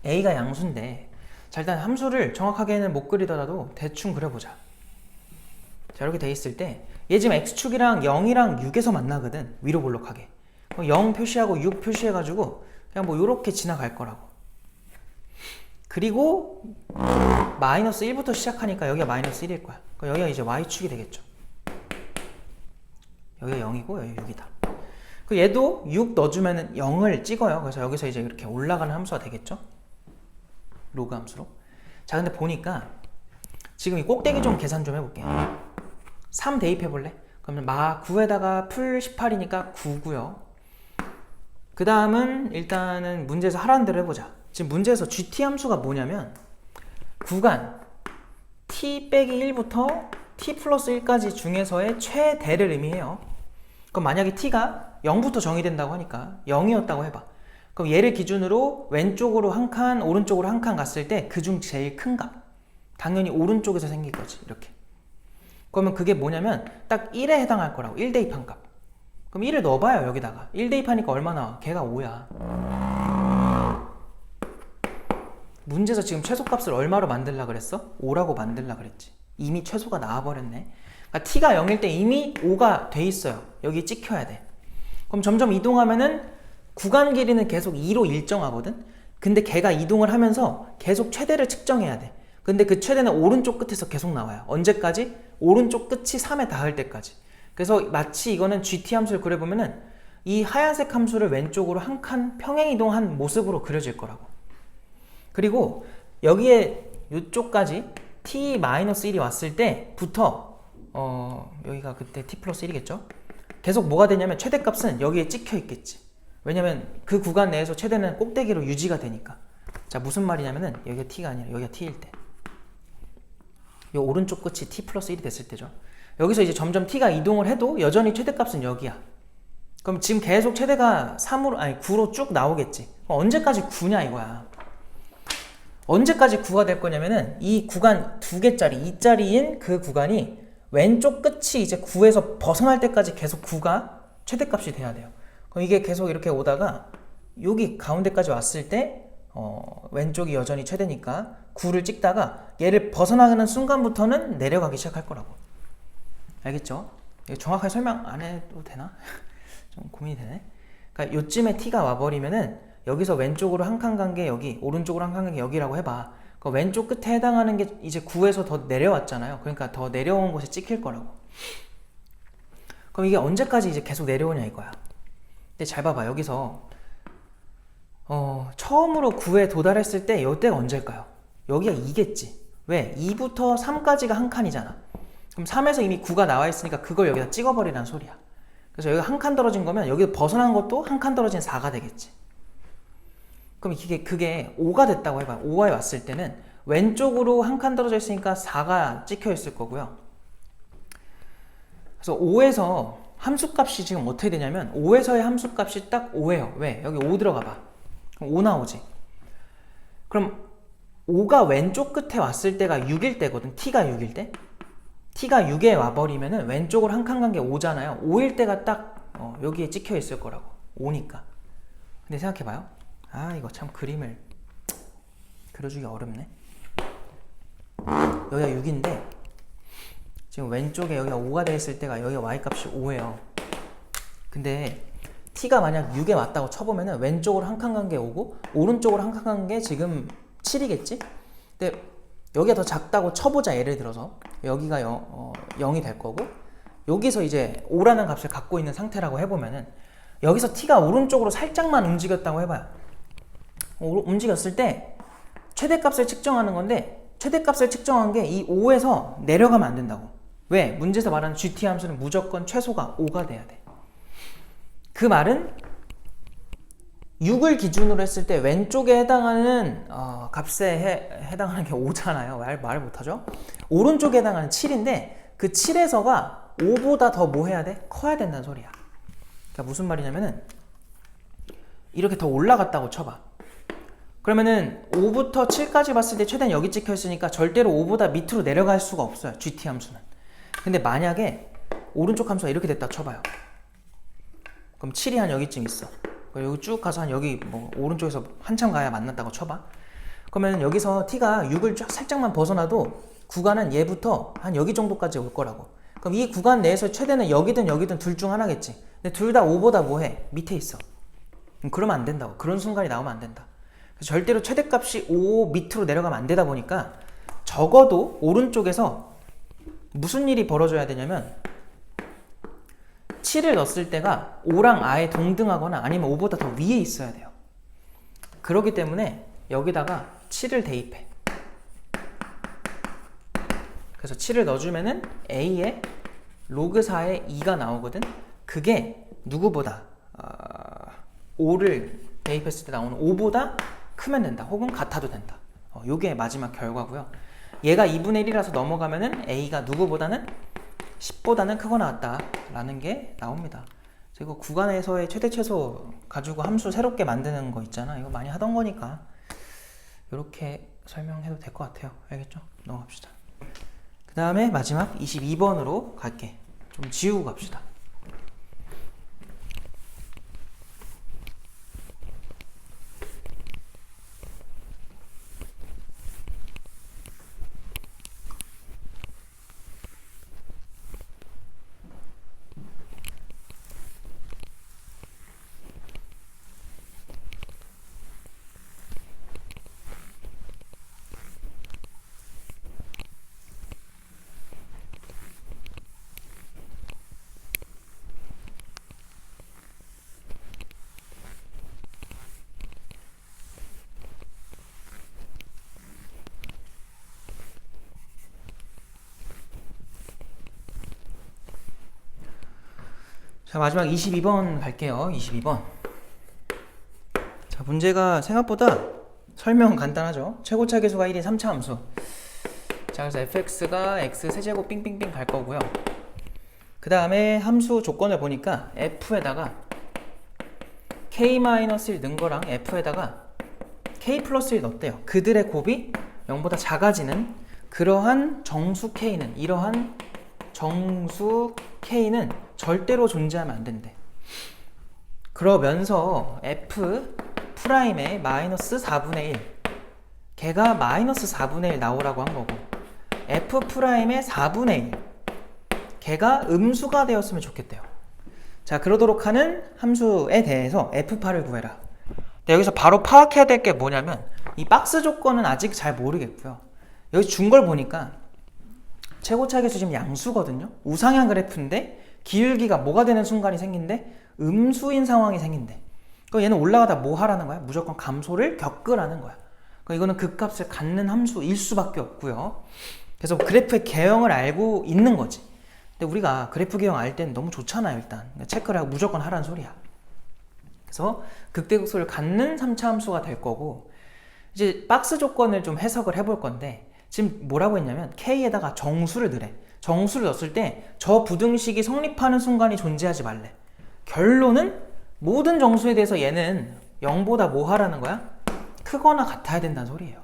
a가 양수인데 자, 일단 함수를 정확하게는 못 그리더라도 대충 그려보자. 자, 이렇게 돼 있을 때 얘 지금 x축이랑 0이랑 6에서 만나거든. 위로 볼록하게. 0 표시하고 6 표시해가지고 그냥 뭐 요렇게 지나갈 거라고. 그리고 마이너스 1부터 시작하니까 여기가 마이너스 1일 거야. 여기가 이제 y축이 되겠죠. 여기가 0이고 여기가 6이다. 그 얘도 6 넣어주면은 0을 찍어요. 그래서 여기서 이제 이렇게 올라가는 함수가 되겠죠. 로그 함수로. 자, 근데 보니까 지금 이 꼭대기 좀 계산 좀 해볼게. 3 대입해 볼래? 그러면 마 9에다가 풀 18이니까 9고요. 그 다음은 일단은 문제에서 하라는 대로 해보자. 지금 문제에서 gt 함수가 뭐냐면 구간 t 빼기 1부터 t 플러스 1까지 중에서의 최대를 의미해요. 그럼 만약에 t가 0부터 정의된다고 하니까 0이었다고 해봐. 그럼 얘를 기준으로 왼쪽으로 한 칸, 오른쪽으로 한 칸 갔을 때 그중 제일 큰 값. 당연히 오른쪽에서 생길 거지. 이렇게. 그러면 그게 뭐냐면 딱 1에 해당할 거라고. 1 대입한 값. 그럼 1을 넣어봐요. 여기다가. 1 대입하니까 얼마 나와? 걔가 5야. 문제에서 지금 최소값을 얼마로 만들려고 그랬어? 5라고 만들려고 그랬지. 이미 최소가 나와버렸네. 그러니까 t가 0일 때 이미 5가 돼 있어요. 여기 찍혀야 돼. 그럼 점점 이동하면은 구간 길이는 계속 2로 일정하거든? 근데 걔가 이동을 하면서 계속 최대를 측정해야 돼. 근데 그 최대는 오른쪽 끝에서 계속 나와요. 언제까지? 오른쪽 끝이 3에 닿을 때까지. 그래서 마치 이거는 gt 함수를 그려보면은 이 하얀색 함수를 왼쪽으로 한 칸 평행 이동한 모습으로 그려질 거라고. 그리고 여기에 이쪽까지 t-1이 왔을 때부터 여기가 그때 t 플러스 1이겠죠? 계속 뭐가 되냐면 최대값은 여기에 찍혀 있겠지. 왜냐면 그 구간 내에서 최대는 꼭대기로 유지가 되니까. 자, 무슨 말이냐면은 여기가 t가 아니라 여기가 t일 때. 이 오른쪽 끝이 t 플러스 1이 됐을 때죠. 여기서 이제 점점 t가 이동을 해도 여전히 최대값은 여기야. 그럼 지금 계속 최대가 3으로, 아니 9로 쭉 나오겠지. 그럼 언제까지 9냐 이거야. 언제까지 9가 될 거냐면은 이 구간 2개짜리, 2짜리인 그 구간이 왼쪽 끝이 이제 9에서 벗어날 때까지 계속 9가 최대값이 돼야 돼요. 그럼 이게 계속 이렇게 오다가 여기 가운데까지 왔을 때 왼쪽이 여전히 최대니까 9를 찍다가 얘를 벗어나는 순간부터는 내려가기 시작할 거라고. 알겠죠? 이거 정확하게 설명 안 해도 되나? 좀 고민이 되네. 그러니까 요쯤에 t가 와버리면은 여기서 왼쪽으로 한 칸 간 게 여기, 오른쪽으로 한 칸 간 게 여기라고 해봐. 그 왼쪽 끝에 해당하는 게 이제 9에서 더 내려왔잖아요. 그러니까 더 내려온 곳에 찍힐 거라고. 그럼 이게 언제까지 이제 계속 내려오냐 이거야. 근데 잘 봐봐. 여기서 처음으로 9에 도달했을 때 이때가 언제일까요? 여기가 2겠지. 왜? 2부터 3까지가 한 칸이잖아. 그럼 3에서 이미 9가 나와 있으니까 그걸 여기다 찍어버리라는 소리야. 그래서 여기가 한 칸 떨어진 거면 여기 벗어난 것도 한 칸 떨어진 4가 되겠지. 그럼 그게 5가 됐다고 해봐요. 5가 왔을 때는 왼쪽으로 한 칸 떨어져 있으니까 4가 찍혀 있을 거고요. 그래서 5에서 함수값이 지금 어떻게 되냐면 5에서의 함수값이 딱 5예요. 왜? 여기 5 들어가 봐. 그럼 5 나오지. 그럼 5가 왼쪽 끝에 왔을 때가 6일 때거든. t가 6일 때. t가 6에 와버리면은 왼쪽으로 한 칸 간 게 5잖아요. 5일 때가 딱 여기에 찍혀 있을 거라고. 5니까. 근데 생각해봐요. 아, 이거 참 그림을 그려주기 어렵네. 여기가 6인데 지금 왼쪽에 여기가 5가 돼 있을 때가 여기가 y값이 5예요. 근데 t가 만약 6에 왔다고 쳐보면은 왼쪽으로 한 칸 간 게 5고 오른쪽으로 한 칸 간 게 지금 7이겠지? 근데 여기가 더 작다고 쳐보자. 예를 들어서 여기가 0이 될 거고 여기서 이제 5라는 값을 갖고 있는 상태라고 해보면은 여기서 t가 오른쪽으로 살짝만 움직였다고 해봐요. 움직였을 때 최대값을 측정하는 건데 최대값을 측정한 게 이 5에서 내려가면 안 된다고. 왜? 문제에서 말하는 gt 함수는 무조건 최소가 5가 돼야 돼. 그 말은 6을 기준으로 했을 때 왼쪽에 해당하는 값에 해당하는 게 5잖아요. 말을 못하죠. 오른쪽에 해당하는 7인데 그 7에서가 5보다 더 뭐 해야 돼? 커야 된다는 소리야. 그러니까 무슨 말이냐면은 이렇게 더 올라갔다고 쳐봐. 그러면은 5부터 7까지 봤을 때 최대한 여기 찍혀 있으니까 절대로 5보다 밑으로 내려갈 수가 없어요. gt 함수는. 근데 만약에 오른쪽 함수가 이렇게 됐다 쳐봐요. 그럼 7이 한 여기쯤 있어. 여기 쭉 가서 한 여기 뭐 오른쪽에서 한참 가야 만났다고 쳐봐. 그러면 여기서 t가 6을 쫙 살짝만 벗어나도 구간은 얘부터 한 여기 정도까지 올 거라고. 그럼 이 구간 내에서 최대는 여기든 여기든 둘 중 하나겠지. 근데 둘 다 5보다 뭐해? 밑에 있어. 그러면 안 된다고. 그런 순간이 나오면 안 된다. 그래서 절대로 최대값이 5 밑으로 내려가면 안 되다 보니까 적어도 오른쪽에서 무슨 일이 벌어져야 되냐면 7을 넣었을 때가 5랑 아예 동등하거나 아니면 5보다 더 위에 있어야 돼요. 그렇기 때문에 여기다가 7을 대입해. 그래서 7을 넣어주면은 A에 로그 4에 2가 나오거든. 그게 누구보다 5를 대입했을 때 나오는 5보다 크면 된다. 혹은 같아도 된다. 요게 마지막 결과고요. 얘가 2분의 1이라서 넘어가면은 A가 누구보다는 10보다는 크거나 같다 라는 게 나옵니다. 이거 구간에서의 최대 최소 가지고 함수 새롭게 만드는 거 있잖아. 이거 많이 하던 거니까 이렇게 설명해도 될 것 같아요. 알겠죠? 넘어갑시다. 그 다음에 마지막 22번으로 갈게. 좀 지우고 갑시다. 자, 마지막 22번 갈게요. 22번. 자, 문제가 생각보다 설명 간단하죠. 최고차 계수가 1인 3차 함수. 자, 그래서 fx가 x 세제곱 빙빙빙 갈 거고요. 그 다음에 함수 조건을 보니까 f에다가 k-1 넣은 거랑 f에다가 k 플러스 1 넣었대요. 그들의 곱이 0보다 작아지는 그러한 정수 k는, 이러한 정수 k는 절대로 존재하면 안 된대. 그러면서 f 프라임의 마이너스 4분의 1 걔가 마이너스 4분의 1 나오라고 한 거고, f 프라임의 4분의 1 걔가 음수가 되었으면 좋겠대요. 자, 그러도록 하는 함수에 대해서 f파를 구해라. 근데 여기서 바로 파악해야 될 게 뭐냐면 이 박스 조건은 아직 잘 모르겠고요. 여기 준 걸 보니까 최고차 계수 지금 양수거든요. 우상향 그래프인데 기울기가 뭐가 되는 순간이 생긴대? 음수인 상황이 생긴대. 그럼 얘는 올라가다 뭐 하라는 거야? 무조건 감소를 겪으라는 거야. 그러니까 이거는 극값을 갖는 함수일 수밖에 없고요. 그래서 그래프의 개형을 알고 있는 거지. 근데 우리가 그래프 개형 알 때는 너무 좋잖아요. 일단 체크를 하고 무조건 하라는 소리야. 그래서 극대극소를 갖는 3차 함수가 될 거고, 이제 박스 조건을 좀 해석을 해볼 건데 지금 뭐라고 했냐면 K에다가 정수를 넣으래. 정수를 넣었을 때 저 부등식이 성립하는 순간이 존재하지 말래. 결론은 모든 정수에 대해서 얘는 0보다 뭐 하라는 거야? 크거나 같아야 된다는 소리예요.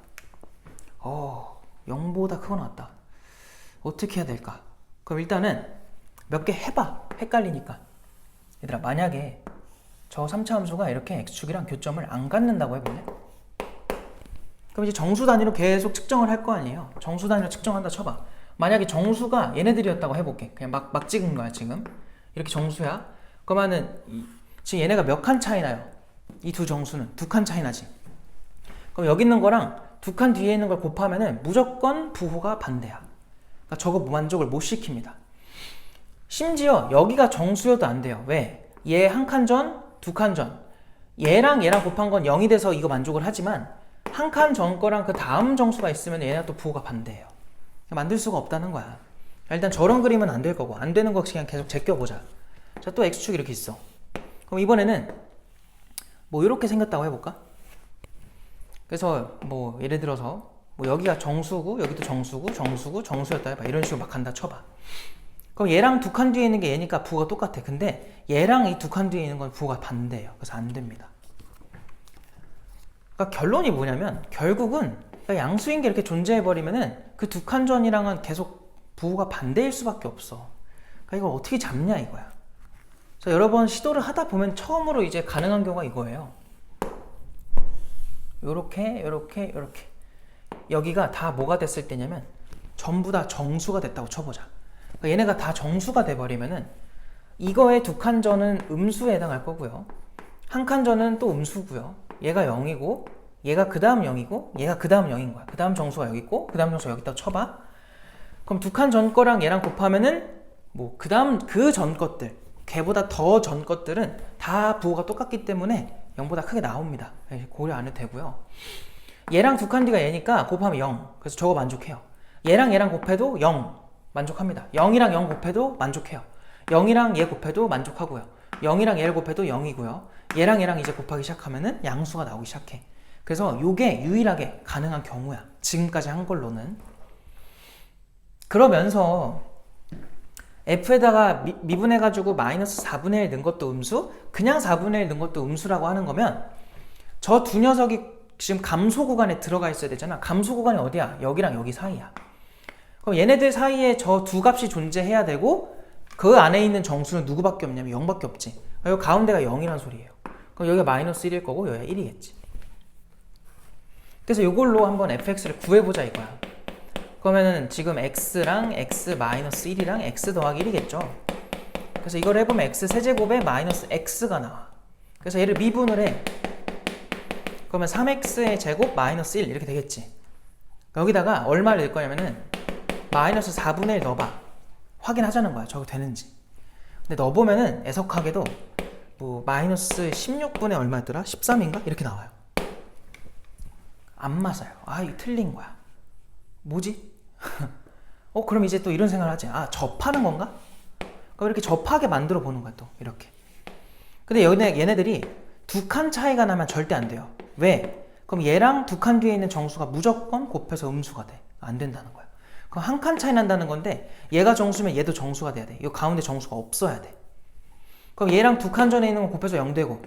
0보다 크거나 같다. 어떻게 해야 될까? 그럼 일단은 몇 개 해봐. 헷갈리니까. 얘들아, 만약에 저 3차 함수가 이렇게 x축이랑 교점을 안 갖는다고 해볼래? 그럼 이제 정수 단위로 계속 측정을 할 거 아니에요. 정수 단위로 측정한다 쳐봐. 만약에 정수가 얘네들이었다고 해볼게. 그냥 막 찍은 거야 지금. 이렇게 정수야. 그러면은 지금 얘네가 몇 칸 차이 나요? 이 두 정수는 2칸 차이 나지. 그럼 여기 있는 거랑 2칸 뒤에 있는 걸 곱하면은 무조건 부호가 반대야. 그러니까 저거 만족을 못 시킵니다. 심지어 여기가 정수여도 안 돼요. 왜? 얘 한 칸 전, 2칸 전. 얘랑 곱한 건 0이 돼서 이거 만족을 하지만 한 칸 전 거랑 그 다음 정수가 있으면 얘네가 또 부호가 반대예요. 만들 수가 없다는 거야. 일단 저런 그림은 안 될 거고, 안 되는 거 그냥 계속 제껴보자. 자, 또 x축이 이렇게 있어. 그럼 이번에는 뭐 이렇게 생겼다고 해볼까? 그래서 뭐 예를 들어서 뭐 여기가 정수고 여기도 정수고 정수였다 해봐. 이런 식으로 막 간다 쳐봐. 그럼 얘랑 2칸 뒤에 있는 게 얘니까 부호가 똑같아. 근데 얘랑 이 2칸 뒤에 있는 건 부호가 반대예요. 그래서 안 됩니다. 그러니까 결론이 뭐냐면 결국은 양수인 게 이렇게 존재해버리면은 그 2칸 전이랑은 계속 부호가 반대일 수밖에 없어. 그러니까 이걸 어떻게 잡냐 이거야. 그래서 여러 번 시도를 하다 보면 처음으로 이제 가능한 경우가 이거예요. 요렇게 여기가 다 뭐가 됐을 때냐면 전부 다 정수가 됐다고 쳐보자. 그러니까 얘네가 다 정수가 돼버리면은 이거의 2칸 전은 음수에 해당할 거고요. 한 칸 전은 또 음수고요. 얘가 0이고 얘가 그 다음 0이고 얘가 그 다음 0인 거야. 그 다음 정수가 여기 있고 그 다음 정수가 여기 있다고 쳐봐. 그럼 2칸 전 거랑 얘랑 곱하면은 뭐 그 다음 그 전 것들, 걔보다 더 전 것들은 다 부호가 똑같기 때문에 0보다 크게 나옵니다. 고려 안 해도 되고요. 얘랑 2칸 뒤가 얘니까 곱하면 0. 그래서 저거 만족해요. 얘랑 곱해도 0 만족합니다. 0이랑 0 곱해도 만족해요. 0이랑 얘 곱해도 만족하고요. 0이랑 얘를 곱해도 0이고요. 얘랑 이제 곱하기 시작하면은 양수가 나오기 시작해. 그래서 요게 유일하게 가능한 경우야. 지금까지 한 걸로는. 그러면서 f에다가 미분해가지고 마이너스 4분의 1 넣은 것도 음수, 그냥 4분의 1 넣은 것도 음수라고 하는 거면 저 두 녀석이 지금 감소 구간에 들어가 있어야 되잖아. 감소 구간이 어디야? 여기랑 여기 사이야. 그럼 얘네들 사이에 저 두 값이 존재해야 되고 그 안에 있는 정수는 누구밖에 없냐면 0밖에 없지. 여기 가운데가 0이란 소리예요. 그럼 여기가 마이너스 1일 거고 여기가 1이겠지. 그래서 이걸로 한번 fx를 구해보자 이거야. 그러면은 지금 x랑 x 마이너스 1이랑 x 더하기 1이겠죠. 그래서 이걸 해보면 x 세제곱에 마이너스 x가 나와. 그래서 얘를 미분을 해. 그러면 3x의 제곱 마이너스 1 이렇게 되겠지. 여기다가 얼마를 넣을 거냐면은 마이너스 4분의 1 넣어봐. 확인하자는 거야. 저거 되는지. 근데 넣어보면은 애석하게도 뭐 마이너스 16분의 얼마였더라? 13인가? 이렇게 나와요. 안 맞아요. 아, 이거 틀린 거야. 뭐지? 그럼 이제 또 이런 생각을 하지. 아, 접하는 건가? 그럼 이렇게 접하게 만들어 보는 거야, 또. 이렇게. 근데 얘네들이 두 칸 차이가 나면 절대 안 돼요. 왜? 그럼 얘랑 두 칸 뒤에 있는 정수가 무조건 곱해서 음수가 돼. 안 된다는 거야. 그럼 한 칸 차이 난다는 건데 얘가 정수면 얘도 정수가 돼야 돼. 이 가운데 정수가 없어야 돼. 그럼 얘랑 두 칸 전에 있는 거 곱해서 0 되고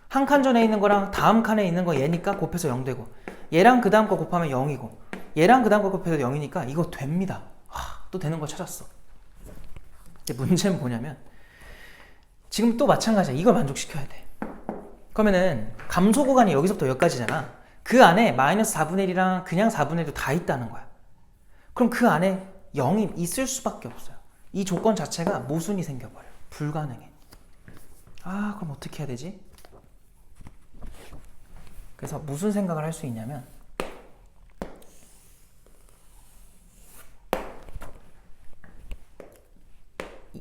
한 칸 전에 있는 거랑 다음 칸에 있는 거 얘니까 곱해서 0 되고 얘랑 그 다음 거 곱하면 0이고 얘랑 그 다음 거 곱해서 0이니까 이거 됩니다. 또 되는 거 찾았어. 근데 문제는 뭐냐면 지금 또 마찬가지야. 이걸 만족시켜야 돼. 그러면은 감소 구간이 여기서부터 여기까지잖아. 그 안에 마이너스 4분의 1이랑 그냥 4분의 1도 다 있다는 거야. 그럼 그 안에 0이 있을 수밖에 없어요. 이 조건 자체가 모순이 생겨버려요. 불가능해. 그럼 어떻게 해야 되지? 그래서 무슨 생각을 할 수 있냐면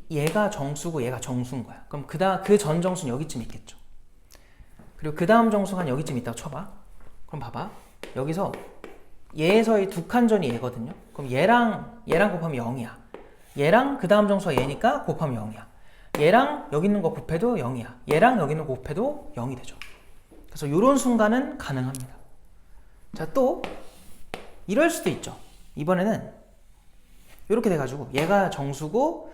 얘가 정수고 얘가 정수인 거야. 그럼 그 전 정수는 여기쯤 있겠죠. 그리고 그 다음 정수가 한 여기쯤 있다고 쳐봐. 그럼 봐봐. 여기서 얘에서의 두 칸 전이 얘거든요. 그럼 얘랑 곱하면 0이야. 얘랑 그 다음 정수가 얘니까 곱하면 0이야. 얘랑 여기 있는 거 곱해도 0이야. 얘랑 여기 있는 거 곱해도 0이 되죠. 그래서 이런 순간은 가능합니다. 자, 또 이럴 수도 있죠. 이번에는 이렇게 돼가지고 얘가 정수고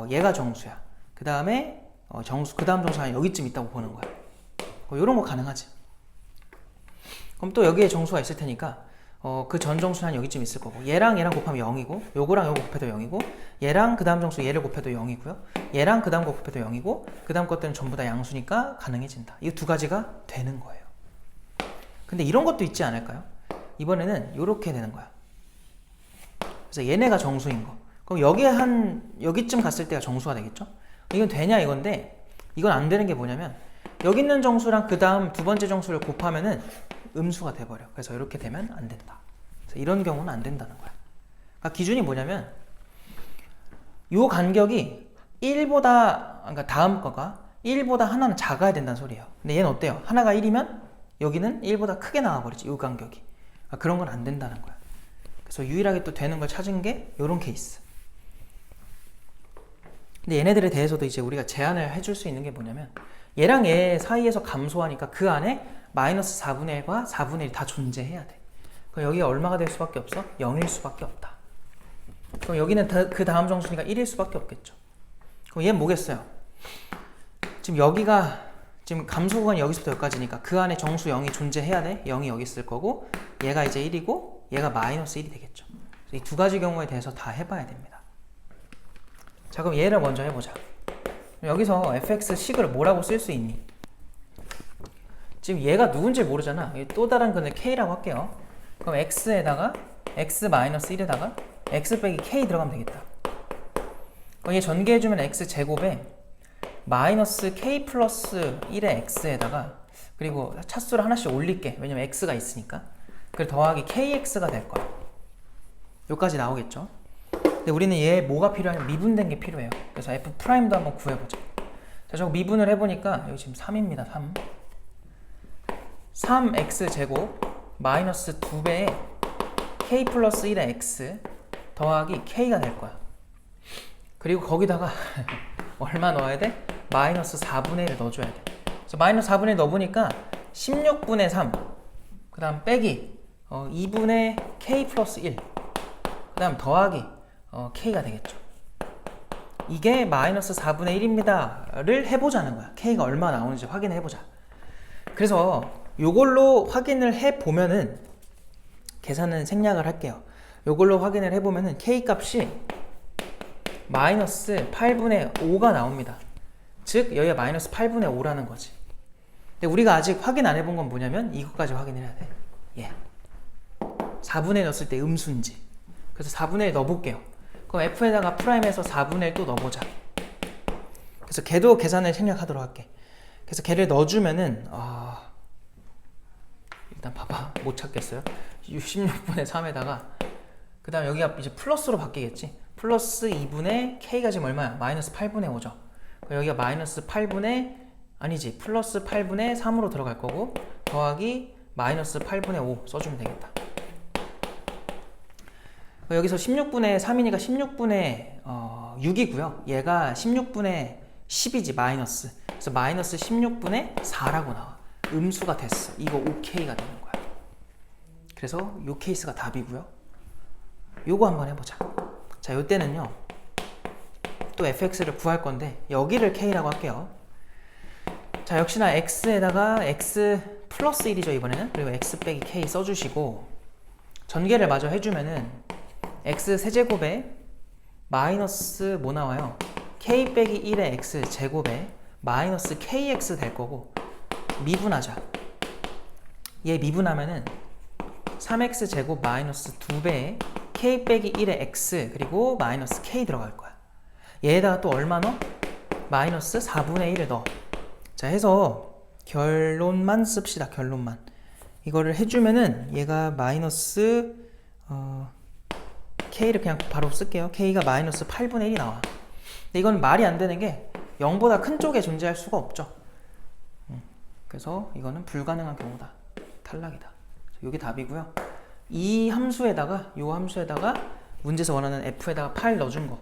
얘가 정수야. 그 다음에 그 다음 정수가 여기쯤 있다고 보는 거야. 이런 거 가능하지. 그럼 또 여기에 정수가 있을 테니까 그 전 정수는 한 여기쯤 있을 거고 얘랑 곱하면 0이고 요거랑 요거 곱해도 0이고 얘랑 그 다음 정수 얘를 곱해도 0이고요. 얘랑 그 다음 거 곱해도 0이고 그 다음 것들은 전부 다 양수니까 가능해진다. 이 두 가지가 되는 거예요. 근데 이런 것도 있지 않을까요? 이번에는 이렇게 되는 거야. 그래서 얘네가 정수인 거. 그럼 여기쯤 갔을 때가 정수가 되겠죠? 이건 되냐 이건데 이건 안 되는 게 뭐냐면 여기 있는 정수랑 그 다음 두 번째 정수를 곱하면은 음수가 돼버려. 그래서 이렇게 되면 안 된다. 그래서 이런 경우는 안 된다는 거야. 그러니까 기준이 뭐냐면 요 간격이 1보다 그러니까 다음 거가 1보다 하나는 작아야 된다는 소리예요. 근데 얘는 어때요? 하나가 1이면 여기는 1보다 크게 나와버리지. 요 간격이. 그러니까 그런 건 안 된다는 거야. 그래서 유일하게 또 되는 걸 찾은 게 요런 케이스. 근데 얘네들에 대해서도 이제 우리가 제한을 해줄 수 있는 게 뭐냐면 얘랑 얘 사이에서 감소하니까 그 안에 마이너스 4분의 1과 4분의 1 다 존재해야 돼. 그럼 여기가 얼마가 될 수밖에 없어? 0일 수밖에 없다. 그럼 여기는 그 다음 정수니까 1일 수밖에 없겠죠. 그럼 얘는 뭐겠어요? 지금 여기가 지금 감소 구간이 여기서부터 여기까지니까 그 안에 정수 0이 존재해야 돼. 0이 여기 있을 거고 얘가 이제 1이고 얘가 마이너스 1이 되겠죠. 이 두 가지 경우에 대해서 다 해봐야 됩니다. 자, 그럼 얘를 먼저 해보자. 여기서 fx식을 뭐라고 쓸 수 있니? 지금 얘가 누군지 모르잖아. 또 다른 근을 k라고 할게요. 그럼 x에다가 x-1에다가 x 빼기 k 들어가면 되겠다. 얘 전개해주면 x제곱에 마이너스 k 플러스 1의 x에다가 그리고 차수를 하나씩 올릴게. 왜냐면 x가 있으니까. 그리고 더하기 kx가 될 거야. 여기까지 나오겠죠? 근데 우리는 얘 뭐가 필요하냐면 미분된 게 필요해요. 그래서 f'도 한번 구해보자. 자, 저거 미분을 해보니까 여기 지금 3입니다. 3x제곱 마이너스 2배의 k 플러스 1의 x 더하기 k가 될 거야. 그리고 거기다가 얼마 넣어야 돼? 마이너스 4분의 1을 넣어줘야 돼. 그래서 마이너스 4분의 1 넣어보니까 16분의 3, 그 다음 빼기 2분의 k 플러스 1, 그 다음 더하기 k가 되겠죠. 이게 마이너스 4분의 1입니다를 해보자는 거야. k가 얼마 나오는지 확인을 해보자. 그래서 요걸로 확인을 해보면은, 계산은 생략을 할게요. 요걸로 확인을 해보면은 k 값이 마이너스 8분의 5가 나옵니다. 즉 여기가 마이너스 8분의 5라는 거지. 근데 우리가 아직 확인 안 해본 건 뭐냐면 이것까지 확인해야 돼. 예. 4분의 1 넣었을 때 음수인지. 그래서 4분의 1 넣어볼게요. 그럼 f에다가 프라임에서 4분의 1 또 넣어보자. 그래서 걔도 계산을 생략하도록 할게. 그래서 걔를 넣어주면은 일단 봐봐, 못 찾겠어요. 16분의 3에다가 그 다음 여기가 이제 플러스로 바뀌겠지. 플러스 2분의 k가 지금 얼마야? 마이너스 8분의 5죠. 여기가 마이너스 8분의 아니지 플러스 8분의 3으로 들어갈 거고, 더하기 마이너스 8분의 5 써주면 되겠다. 여기서 16분의 3이니까 16분의 6이고요. 얘가 16분의 10이지, 마이너스. 그래서 마이너스 16분의 4라고 나와. 음수가 됐어. 이거 5K가 되는 거야. 그래서 요 케이스가 답이고요. 요거 한번 해보자. 자, 요때는요 또 fx를 구할 건데 여기를 k라고 할게요. 자, 역시나 x에다가 x 플러스 1이죠 이번에는. 그리고 x 빼기 k 써주시고, 전개를 마저 해주면은 x 세제곱에 마이너스 뭐 나와요? k 빼기 1의 x 제곱에 마이너스 kx 될 거고, 미분하자. 얘 미분하면은 3x 제곱 마이너스 2배에 k 빼기 1의 x 그리고 마이너스 k 들어갈 거야. 얘에다가 또 얼마 넣어? 마이너스 4분의 1을 넣어. 자, 해서 결론만 씁시다. 결론만. 이거를 해주면은 얘가 마이너스 k를 그냥 바로 쓸게요. k가 마이너스 8분의 1이 나와. 근데 이건 말이 안 되는 게 0보다 큰 쪽에 존재할 수가 없죠. 그래서 이거는 불가능한 경우다. 탈락이다. 이게 답이고요. 이 함수에다가 요 함수에다가 문제에서 원하는 f에다가 8 넣어준 거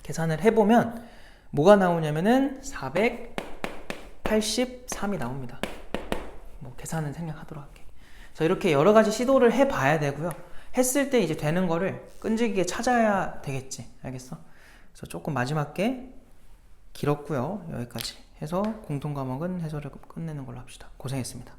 계산을 해보면 뭐가 나오냐면은 483이 나옵니다. 뭐 계산은 생략하도록 할게. 그래서 이렇게 여러 가지 시도를 해봐야 되고요. 했을 때 이제 되는 거를 끈질기게 찾아야 되겠지. 알겠어? 그래서 조금 마지막 게 길었고요. 여기까지 해서 공통 과목은 해설을 끝내는 걸로 합시다. 고생했습니다.